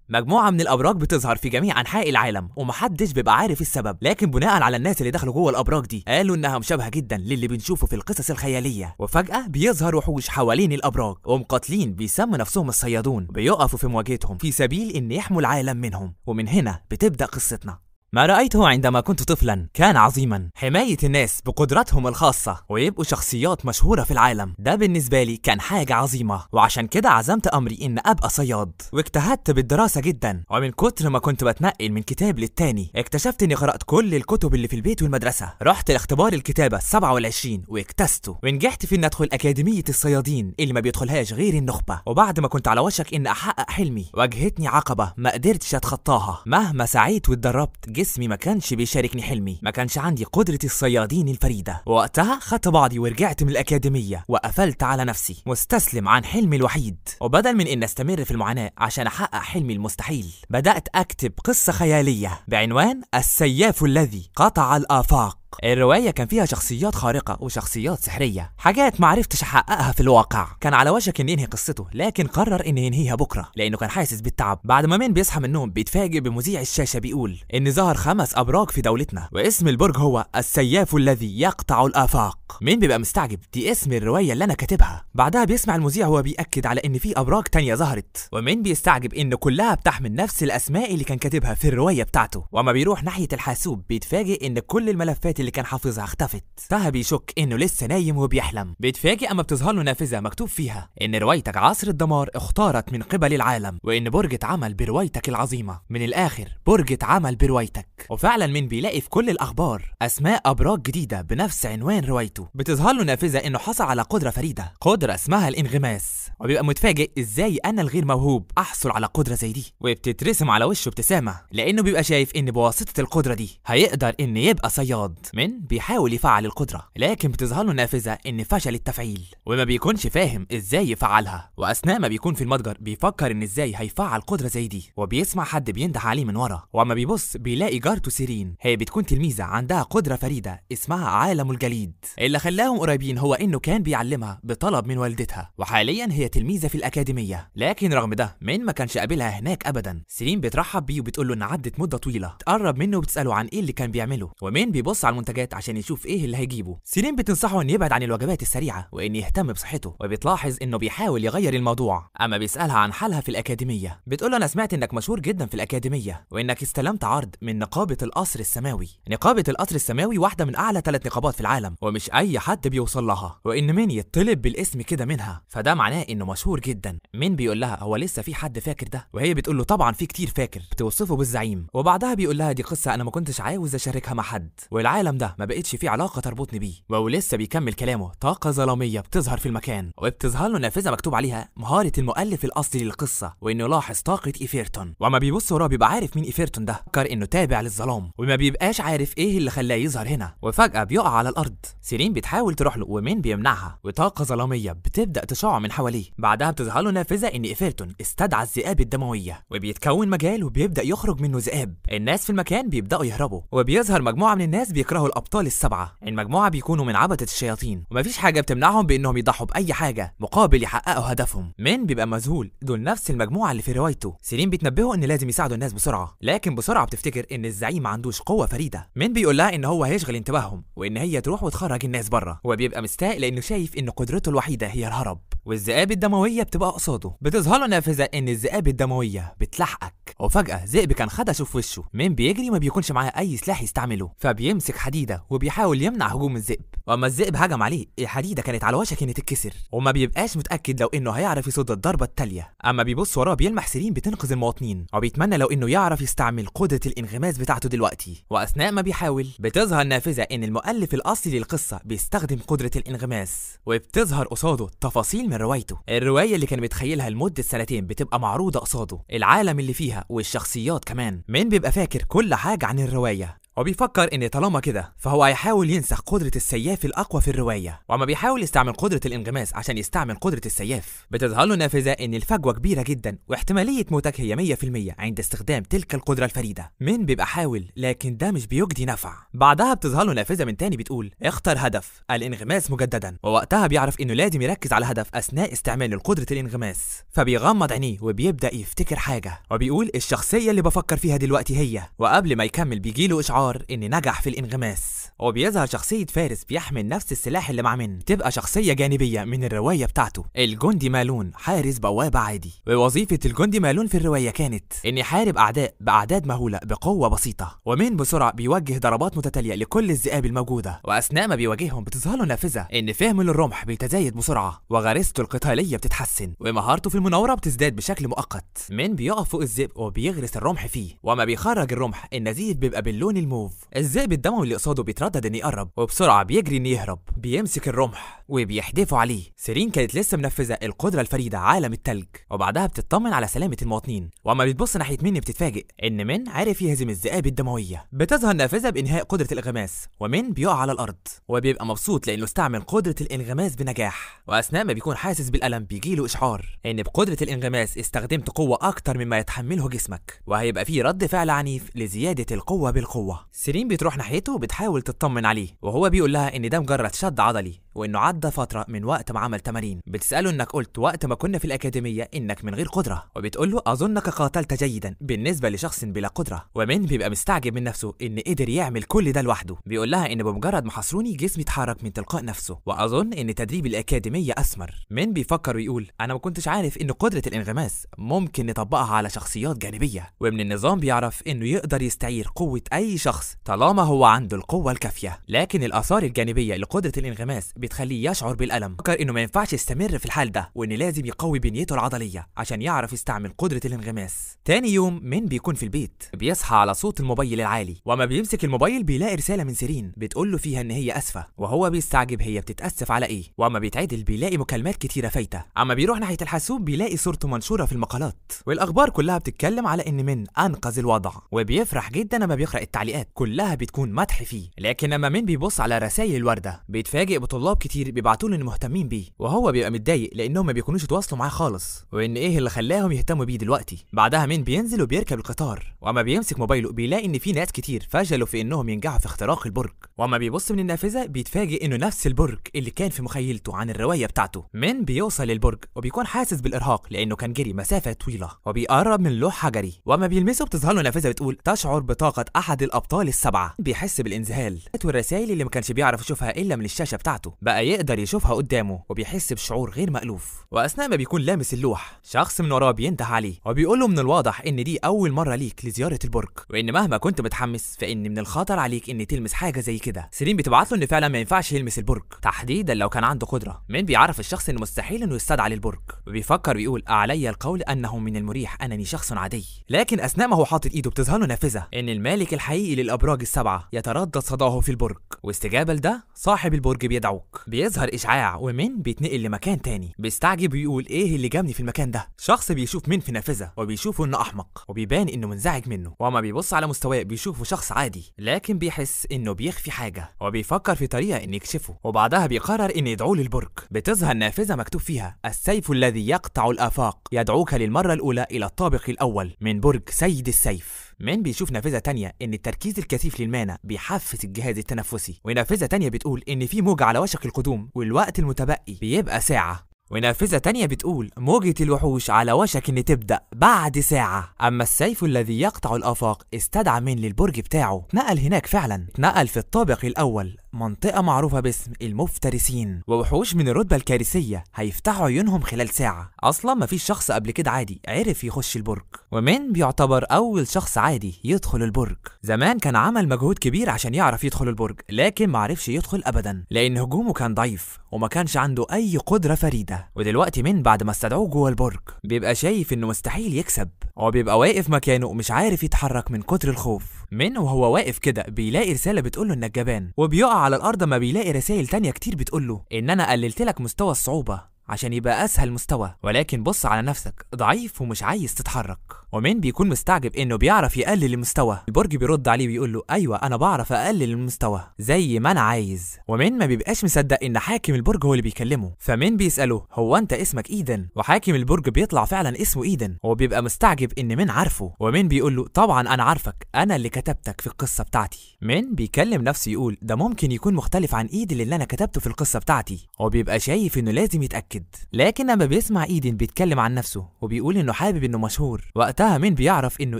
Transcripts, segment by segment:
مجموعة من الأبراج بتظهر في جميع أنحاء العالم ومحدش بيبقى عارف السبب، لكن بناء على الناس اللي دخلوا جوه الأبراج دي قالوا إنها مشابهة جدا للي بنشوفه في القصص الخيالية. وفجأة بيظهر وحوش حوالين الأبراج ومقاتلين بيسموا نفسهم الصيادون، بيقفوا في مواجهتهم في سبيل إن يحموا العالم منهم. ومن هنا بتبدأ قصتنا. ما رأيته عندما كنت طفلا كان عظيما، حماية الناس بقدراتهم الخاصة ويبقوا شخصيات مشهورة في العالم، ده بالنسبة لي كان حاجة عظيمة، وعشان كده عزمت أمري إن أبقى صياد، واجتهدت بالدراسة جدا. ومن كتر ما كنت بتنقل من كتاب للتاني اكتشفت إني قرأت كل الكتب اللي في البيت والمدرسة. رحت لاختبار الكتابة 27 واجتزته، ونجحت في إن أدخل أكاديمية الصيادين اللي ما بيدخلهاش غير النخبة. وبعد ما كنت على وشك إن أحقق حلمي واجهتني عقبة ما قدرتش أتخطاها. مهما سعيت واتدربت جسمي ما كانش بيشاركني حلمي، ما كانش عندي قدرة الصيادين الفريدة. وقتها خدت بعضي ورجعت من الأكاديمية وقفلت على نفسي مستسلم عن حلمي الوحيد. وبدل من إن استمر في المعاناة عشان أحقق حلمي المستحيل، بدأت أكتب قصة خيالية بعنوان السياف الذي قطع الآفاق. الرواية كان فيها شخصيات خارقة وشخصيات سحرية، حاجات معرفتش أحققها في الواقع. كان على وشك إن ينهي قصته، لكن قرر إن ينهيها بكرة لأنه كان حاسس بالتعب. بعد ما مين بيصحى من النوم بيتفاجئ بمذيع الشاشة بيقول إن ظهر 5 أبراج في دولتنا، واسم البرج هو السياف الذي يقطع الآفاق. مين بيبقى مستعجب، دي اسم الرواية اللي أنا كاتبها. بعدها بيسمع المذيع وهو بيأكد على إن في أبراج تانية ظهرت، ومين بيستعجب إن كلها بتحمل نفس الأسماء اللي كان كاتبها في الرواية بتاعته. وما بيروح ناحية الحاسوب بيتفاجئ إن كل الملفات اللي كان حافظها اختفت. طه بيشك انه لسه نايم وبيحلم. بيتفاجئ اما بتظهر له نافذه مكتوب فيها ان روايتك عصر الدمار اختارت من قبل العالم، وان برج اتعمل بروايتك العظيمه. من الاخر برج اتعمل بروايتك. وفعلا من بيلاقي في كل الاخبار اسماء ابراج جديده بنفس عنوان روايته. بتظهر له نافذه انه حصل على قدره فريده، قدره اسمها الانغماس، وبيبقى متفاجئ ازاي انا الغير موهوب احصل على قدره زي دي. وبتترسم على وشه ابتسامه لانه بيبقى شايف ان بواسطه القدره دي هيقدر ان يبقى صياد. من بيحاول يفعل القدرة، لكن بتظهر له نافذة ان فشل التفعيل، وما بيكونش فاهم ازاي يفعلها. واثناء ما بيكون في المتجر بيفكر ان ازاي هيفعل قدرة زي دي، وبيسمع حد بينده عليه من ورا. واما بيبص بيلاقي جارته سيرين، هي بتكون تلميذة عندها قدرة فريدة اسمها عالم الجليد. اللي خلاهم قريبين هو انه كان بيعلمها بطلب من والدتها، وحاليا هي تلميذة في الأكاديمية. لكن رغم ده من ما كانش قابلها هناك ابدا. سيرين بترحب بيه وبتقول له ان عدت مدة طويلة، تقرب منه وبتسأله عن ايه اللي كان بيعمله. ومين بيبص على المنتجات عشان يشوف ايه اللي هيجيبه. سيرين بتنصحه ان يبعد عن الوجبات السريعه وان يهتم بصحته، وبتلاحظ انه بيحاول يغير الموضوع. اما بيسالها عن حالها في الاكاديميه بتقول له انا سمعت انك مشهور جدا في الاكاديميه، وانك استلمت عرض من نقابه القصر السماوي. نقابه القصر السماوي واحده من اعلى 3 نقابات في العالم، ومش اي حد بيوصل لها، وان مين يطلب بالاسم كده منها فده معناه انه مشهور جدا. مين بيقول لها هو لسه في حد فاكر ده، وهي بتقول له طبعا في كتير فاكر. بتوصفه بالزعيم. وبعدها بيقول لها دي قصه انا ما كنتش عاوز اشاركها مع حد، والعالم ده ما بقتش فيه علاقه تربطني بيه. ولسه بيكمل كلامه، طاقة ظلامية بتظهر في المكان، وبتظهر له نافذة مكتوب عليها مهارة المؤلف الأصلي للقصة، وإنه يلاحظ طاقة إيفيرتون. وما بيبص وراه بيبقى عارف مين إيفيرتون ده، فكر إنه تابع للظلام، وما بيبقاش عارف إيه اللي خلاه يظهر هنا. وفجأة بيقع على الأرض. سيرين بتحاول تروح له ومين بيمنعها، وطاقة ظلامية بتبدأ تشع من حواليه. بعدها بتظهر له نافذة إن إيفيرتون استدعى الذئاب الدموية، وبيتكون مجال وبيبدأ يخرج منه ذئاب. الناس في المكان بيبدأوا يهربوا، وبيظهر مجموعة من الناس بيكرهوا الأبطال ال7. المجموعة بيكونوا من عبدة الشياطين، ومفيش حاجة بتمنعهم بانهم يضحوا باي حاجة مقابل يحققوا هدفهم. مين بيبقى مذهول، دول نفس المجموعة اللي في روايته. سيرين بتنبهه ان لازم يساعدوا الناس بسرعة، لكن بسرعة بتفتكر ان الزعيم ما عندوش قوة فريدة. مين بيقول لها ان هو هيشغل انتباههم، وان هي تروح وتخرج الناس بره. وبيبقى مستاء لانه شايف ان قدرته الوحيدة هي الهرب، والذئاب الدموية بتبقى قصاده. بتظهر له نافذة ان الذئاب الدموية بتلحقك، وفجأة ذئب كان خدشه في وشه. مين بيجري وما بيكونش معاه اي سلاح يستعمله، فبيمسك حديدة وبيحاول يمنع هجوم الذئب. واما الذئب هجم عليه الحديده كانت على وشك ان تتكسر، وما بيبقاش متاكد لو انه هيعرف يصد الضربه التاليه. اما بيبص وراه بيلمح سيرين بتنقذ المواطنين، وبيتمنى لو انه يعرف يستعمل قدره الانغماس بتاعته دلوقتي. واثناء ما بيحاول بتظهر نافذه ان المؤلف الاصلي للقصه بيستخدم قدره الانغماس، وبتظهر قصاده تفاصيل من روايته. الروايه اللي كان متخيلها لمده 2 بتبقى معروضه قصاده، العالم اللي فيها والشخصيات كمان. مين بيبقى فاكر كل حاجه عن الروايه، وبيفكر ان طالما كده فهو هيحاول ينسخ قدرة السياف الاقوى في الرواية، وما بيحاول يستعمل قدرة الانغماس عشان يستعمل قدرة السياف. بتظهر له نافذة ان الفجوة كبيرة جدا واحتمالية موتك هي 100% عند استخدام تلك القدرة الفريدة. من بيبقى حاول لكن ده مش بيجدي نفع. بعدها بتظهر له نافذة من تاني بتقول اختر هدف الانغماس مجددا، ووقتها بيعرف انه لازم يركز على هدف اثناء استعمال قدرة الانغماس، فبيغمض عينيه وبيبدأ يفتكر حاجة وبيقول الشخصية اللي بفكر فيها دلوقتي هي، وقبل ما يكمل بيجيله اشعار ان نجح في الانغماس. وبيظهر شخصية فارس بيحمل نفس السلاح اللي مع من، تبقى شخصية جانبية من الرواية بتاعته، الجندي مالون حارس بوابة عادي. ووظيفة الجندي مالون في الرواية كانت ان يحارب اعداء باعداد مهولة بقوة بسيطة، ومن بسرعة بيوجه ضربات متتالية لكل الذئاب الموجودة. واثناء ما بيواجههم بتظهر له نافذة ان فهمه للرمح بيتزايد بسرعة، وغريزته القتالية بتتحسن، ومهارته في المناورة بتزداد بشكل مؤقت. من بيقف فوق الذئب وبيغرس الرمح فيه، وما بيخرج الرمح النزيف بيبقى باللون الموف. الذئب الدموي اللي قصاده بيتردد انه يقرب، وبسرعة بيجري انه يهرب. بيمسك الرمح وبيحدفه عليه. سيرين كانت لسه منفذة القدرة الفريدة عالم التلج، وبعدها بتطمن على سلامة المواطنين، وما بتبص ناحية من بتتفاجئ ان من عارف يهزم الذئاب الدموية. بتظهر نافذة بانهاء قدرة الانغماس، ومن بيقع على الارض وبيبقى مبسوط لانه استعمل قدرة الانغماس بنجاح. واثناء ما بيكون حاسس بالالم بيجيله اشعار ان بقدرة الانغماس استخدمت قوة اكتر مما يتحمله جسمك، وهيبقى فيه رد فعل عنيف لزيادة القوة بالقوة. سيرين بتروح ناحيته وبتحاول تطمن عليه، وهو بيقول لها ان ده مجرد شد عضلي، وانه عدى فترة من وقت ما عمل تمارين. بتسأله انك قلت وقت ما كنا في الاكاديمية انك من غير قدرة، وبتقول له اظنك قاتلت جيدا بالنسبة لشخص بلا قدرة. ومن بيبقى مستعجب من نفسه ان قدر يعمل كل ده لوحده. بيقول لها ان بمجرد ما حصروني جسمي اتحرك من تلقاء نفسه، واظن ان تدريب الاكاديمية اثمر. من بيفكر ويقول انا ما كنتش عارف ان قدرة الانغماس ممكن نطبقها على شخصيات جانبية، ومن النظام بيعرف انه يقدر يستعير قوة اي شخص طالما هو عنده القوة الكافية. لكن الاثار الجانبية لقدرة الانغماس بتخليه يشعر بالالم. فكر انه ما ينفعش يستمر في الحال ده، وان لازم يقوي بنيته العضلية عشان يعرف يستعمل قدرة الانغماس. تاني يوم من بيكون في البيت، بيصحى على صوت الموبايل العالي، وما بيمسك الموبايل بيلاقي رسالة من سيرين بتقول له فيها ان هي اسفة، وهو بيستعجب هي بتتأسف على ايه. واما بيتعدل بيلاقي مكالمات كتيرة فايتة. اما بيروح ناحية الحاسوب بيلاقي صورته منشورة في المقالات، والاخبار كلها بتتكلم على ان من انقذ الوضع، وبيفرح جدا لما بيقرأ التعليقات كلها بتكون مدح فيه. لكن لما من بيبص على رسائل الوردة بيتفاجئ بطلاب كتير بيبعتوا له ان مهتمين بيه، وهو بيبقى متضايق لانهم ما بيكونوش يتواصلوا معاه خالص، وان ايه اللي خلاهم يهتموا بيه دلوقتي. بعدها من بينزل وبيركب القطار، واما بيمسك موبايله بيلاقي ان في ناس كتير فشلوا في انهم ينجحوا في اختراق البرج. واما بيبص من النافذة بيتفاجئ انه نفس البرج اللي كان في مخيلته عن الرواية بتاعته. من بيوصل للبرج وبيكون حاسس بالارهاق لانه كان جري مسافة طويلة، وبيقرب من لوح حجري. واما بيلمسه بتظهر له نافذة بتقول تشعر بطاقة احد الابطال السبعة. بيحس بالانذهال، والرسائل اللي ما كانش بيعرف يشوفها الا من الشاشة بتاعته بقى يقدر يشوفها قدامه، وبيحس بشعور غير مألوف. واثناء ما بيكون لامس اللوح شخص من وراه بينده عليه، وبيقول له من الواضح ان دي اول مرة ليك لزيارة البرج، وان مهما كنت متحمس فان من الخطر عليك ان تلمس حاجة زي كده. سيرين بتبعت له ان فعلا ما ينفعش يلمس البرج تحديدا لو كان عنده قدرة. من بيعرف الشخص انه مستحيل انه يستدعى للبرج، وبيفكر ويقول علي القول انه من المريح انني شخص عادي. لكن اثناء ما هو حاطط ايده بتظهر له نافذة ان المالك الحقيقي للابراج السبعة يتردد صداه في البرج، واستجابة لده صاحب البرج بيدعوك. بيظهر اشعاع ومن بيتنقل لمكان تاني. بيستعجب ويقول ايه اللي جابني في المكان ده. شخص بيشوف من في نافذة وبيشوفه انه احمق، وبيبان انه منزعج منه. وما بيبص على مستواه بيشوفه شخص عادي، لكن بيحس انه بيخفي حاجة، وبيفكر في طريقة ان يكشفه. وبعدها بيقرر ان يدعوه للبرج. بتظهر نافذة مكتوب فيها السيف الذي يقطع الآفاق يدعوك للمرة الأولى إلى الطابق الأول من برج سيد السيف. من بيشوف نافذة تانية ان التركيز الكثيف للمانا بيحفز الجهاز التنفسي، ونافذة تانية بتقول ان في موجة على وشك القدوم والوقت المتبقي بيبقى ساعة، ونافذة تانية بتقول موجة الوحوش على وشك ان تبدأ بعد ساعة. اما السيف الذي يقطع الآفاق استدعى من للبرج بتاعه. نقل هناك فعلا، نقل في الطابق الأول منطقة معروفة باسم المفترسين، ووحوش من الرتبة الكارثية هيفتحوا عيونهم خلال ساعة. اصلا مفيش شخص قبل كده عادي عرف يخش البرج، ومن بيعتبر اول شخص عادي يدخل البرج. زمان كان عمل مجهود كبير عشان يعرف يدخل البرج، لكن معرفش يدخل ابدا لان هجومه كان ضعيف وما كانش عنده اي قدرة فريدة. ودلوقتي من بعد ما استدعوه جوه البرج بيبقى شايف انه مستحيل يكسب، وبيبقى واقف مكانه ومش عارف يتحرك من كتر الخوف. من وهو واقف كده بيلاقي رسالة بتقوله انك جبان، وبيقع على الارض ما بيلاقي رسائل تانية كتير بتقوله ان انا قللت لك مستوى الصعوبة عشان يبقى اسهل مستوى، ولكن بص على نفسك ضعيف ومش عايز تتحرك. ومين بيكون مستعجب انه بيعرف يقلل المستوى. البرج بيرد عليه بيقول له ايوه انا بعرف اقلل المستوى زي ما انا عايز. ومين ما بيبقاش مصدق ان حاكم البرج هو اللي بيكلمه، فمين بيساله هو انت اسمك ايدن؟ وحاكم البرج بيطلع فعلا اسمه ايدن، وهو بيبقى مستعجب ان مين عارفه. ومين بيقول له طبعا انا عارفك، انا اللي كتبتك في القصه بتاعتي. مين بيكلم نفسه يقول ده ممكن يكون مختلف عن ايدن اللي انا كتبته في القصه بتاعتي، هو بيبقى شايف انه لازم يتاكد. لكن لما بيسمع ايدن بيتكلم عن نفسه وبيقول انه حابب انه مشهور، وقتها مين بيعرف انه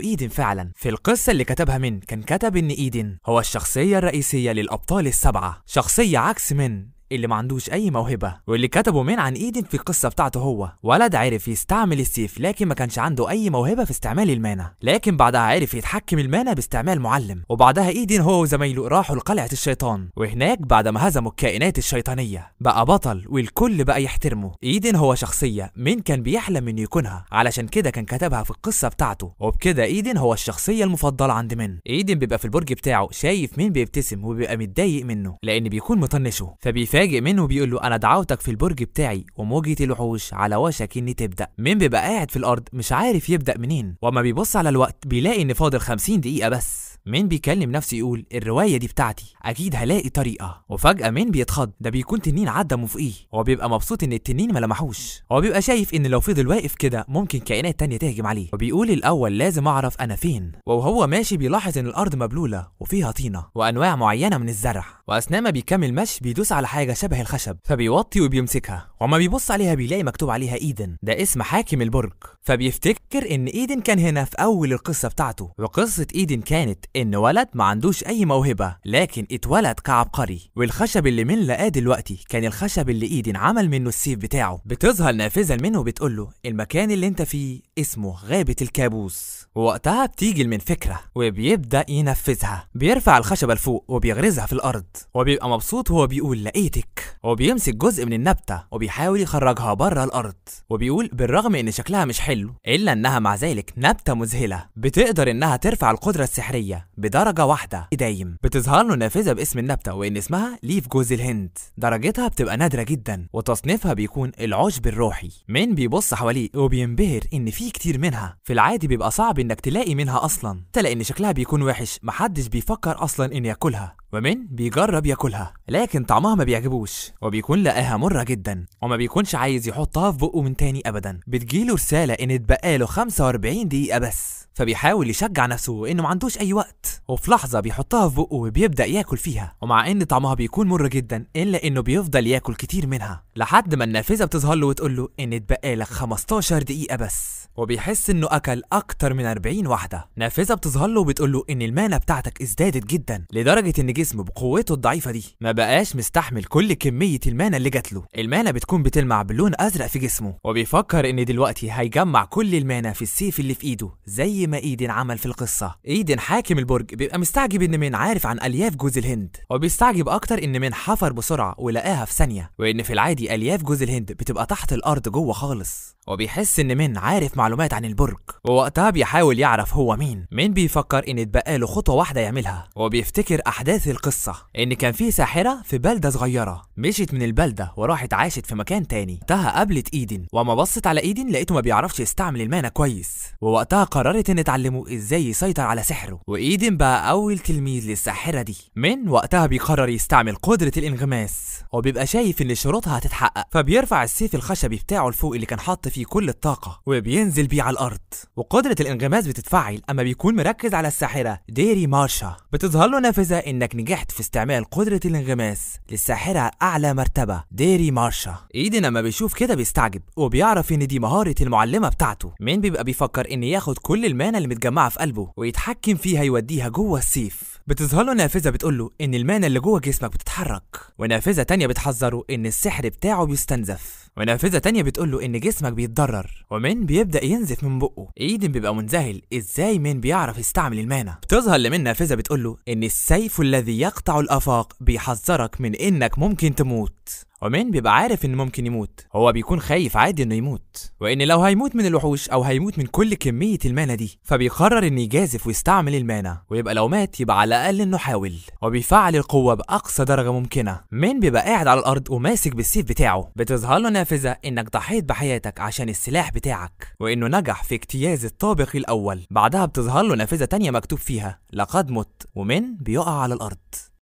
ايدن فعلا في القصه اللي كتبها مين كان كتب ان ايدن هو الشخصيه الرئيسيه للابطال السبعه، شخصيه عكس مين اللي ما عندوش اي موهبه. واللي كتبه مين عن ايدن في القصه بتاعته هو ولد عرف يستعمل السيف لكن ما كانش عنده اي موهبه في استعمال المانا، لكن بعدها عرف يتحكم المانا باستعمال معلم. وبعدها ايدن هو وزمايله راحوا لقلعه الشيطان، وهناك بعد ما هزموا الكائنات الشيطانيه بقى بطل والكل بقى يحترمه. ايدن هو شخصيه مين كان بيحلم انه يكونها، علشان كده كان كتبها في القصه بتاعته، وبكده ايدن هو الشخصيه المفضله عند مين. ايدن بيبقى في البرج بتاعه شايف مين بيبتسم وبيبقى متضايق منه لان بيكون مطنشه، فبيفاجئ منه وبيقول له انا دعوتك في البرج بتاعي وموجة الوحوش على وشك اني تبدا. مين بيبقى قاعد في الارض مش عارف يبدا منين، وما بيبص على الوقت بيلاقي ان فاضل 50 دقيقه بس. مين بيكلم نفسه يقول الروايه دي بتاعتي اكيد هلاقي طريقه. وفجاه مين بيتخض، ده بيكون تنين عدى من فوقيه، هو بيبقى مبسوط ان التنين ما لمحوش، هو بيبقى شايف ان لو فضل واقف كده ممكن كائنات تانية تهجم عليه، وبيقول الاول لازم اعرف انا فين. وهو ماشي بيلاحظ ان الارض مبلوله وفيها طينه وانواع معينه من الزرع، واثناء ما بيكمل مشي بيدوس على حاجه شبه الخشب فبيوطي وبيمسكها، وما بيبص عليها بيلاقي مكتوب عليها ايدن، ده اسم حاكم البرج. فبيفتكر ان ايدن كان هنا في اول القصه بتاعته، وقصه ايدن كانت ان ولد ما عندوش اي موهبه لكن اتولد كعبقري، والخشب اللي من لقاه دلوقتي كان الخشب اللي ايدن عمل منه السيف بتاعه. بتظهر نافذه منه وبتقول له المكان اللي انت فيه اسمه غابه الكابوس. ووقتها بتيجي من فكره وبيبدا ينفذها، بيرفع الخشبه لفوق وبيغرزها في الارض، وبيبقى مبسوط وهو بيقول لقيتك، وبيمسك جزء من النبته وبيحاول يخرجها بره الارض، وبيقول بالرغم ان شكلها مش حلو الا انها مع ذلك نبته مذهله بتقدر انها ترفع القدره السحريه بدرجه واحده دايم. بتظهر له نافذه باسم النبته وان اسمها ليف جوز الهند، درجتها بتبقى نادره جدا وتصنيفها بيكون العشب الروحي. مين بيبص حواليه وبينبهر ان في كتير منها، في العادي بيبقى صعب انك تلاقي منها اصلا، لان شكلها بيكون وحش محدش بيفكر اصلا ان ياكلها. ومين بيجرب ياكلها لكن طعمها ما بيعجبوش وبيكون لقاها مره جدا وما بيكونش عايز يحطها في بقه من تاني ابدا. بتجيله رساله ان اتبقاله 45 دقيقه بس، فبيحاول يشجع نفسه انه ما عندوش اي وقت، وفي لحظه بيحطها في بقه وبيبدا ياكل فيها، ومع ان طعمها بيكون مر جدا الا انه بيفضل ياكل كتير منها لحد ما النافذه بتظهر له وتقول له ان اتبقالك 15 دقيقه بس، وبيحس انه اكل اكتر من 40 واحده. نافذه بتظهر له وبتقول له ان المانا بتاعتك ازدادت جدا لدرجه ان جسمه بقوته الضعيفه دي ما بقاش مستحمل كل كميه المانا اللي جات له. المانا بتكون بتلمع بلون ازرق في جسمه، وبيفكر ان دلوقتي هيجمع كل المانا في السيف اللي في ايده زي ما ايدن عمل في القصه. ايدن حاكم البرج بيبقى مستعجب ان مين عارف عن الياف جوز الهند، وبيستعجب اكتر ان مين حفر بسرعه ولقاها في ثانيه، وان في العادي الياف جوز الهند بتبقى تحت الارض جوه خالص، وبيحس ان مين عارف معلومات عن البرج، ووقتها بيحاول يعرف هو مين. مين بيفكر ان اتبقى له خطوه واحده يعملها، وبيفتكر احداث القصه ان كان في ساحره في بلده صغيره مشيت من البلده وراحت عاشت في مكان تاني. وقتها قابلت ايدن، وما بصت على ايدن لقيته ما بيعرفش يستعمل المانا كويس، ووقتها قررت ان تعلمه ازاي يسيطر على سحره، وايدن بقى اول تلميذ للساحره دي. من وقتها بيقرر يستعمل قدره الانغماس، وبيبقى شايف ان شروطها هتتحقق، فبيرفع السيف الخشبي بتاعه لفوق اللي كان حاط فيه كل الطاقه وبينزل بيه على الارض، وقدره الانغماس بتتفعل اما بيكون مركز على الساحره ديري مارشا. بتظهر له نافذه انك نجحت في استعمال قدره الانغماس للساحره اعلى مرتبه ديري مارشا. ايدن لما بيشوف كده بيستعجب وبيعرف ان دي مهاره المعلمه بتاعته. مين بيبقى بيفكر ان ياخد كل المانا اللي متجمعه في قلبه ويتحكم فيها يوديها جوه السيف. بتظهر له نافذه بتقول له ان المانا اللي جوه جسمك بتتحرك، ونافذه تانية بتحذره ان السحر بتاعه بيستنزف، ونافذه تانية بتقول له ان جسمك بيتضرر، ومين بيبدا ينزف من بقه. ايدن بيبقى منذهل ازاي مين بيعرف يستعمل المانا. بتظهر لمن نافذه بتقول له ان السيف الذي يقطع الافاق بيحذرك من انك ممكن تموت، ومين بيبقى عارف ان ممكن يموت، هو بيكون خايف عادي انه يموت، وان لو هيموت من الوحوش او هيموت من كل كمية المانا دي فبيقرر انه يجازف ويستعمل المانا، ويبقى لو مات يبقى على الاقل انه حاول، وبيفعل القوة باقصى درجة ممكنة. مين بيبقى قاعد على الارض وماسك بالسيف بتاعه، بتظهر له نافذة انك ضحيت بحياتك عشان السلاح بتاعك، وانه نجح في اجتياز الطابق الاول. بعدها بتظهر له نافذة تانية مكتوب فيها لقد مت، ومين بيقع على الارض.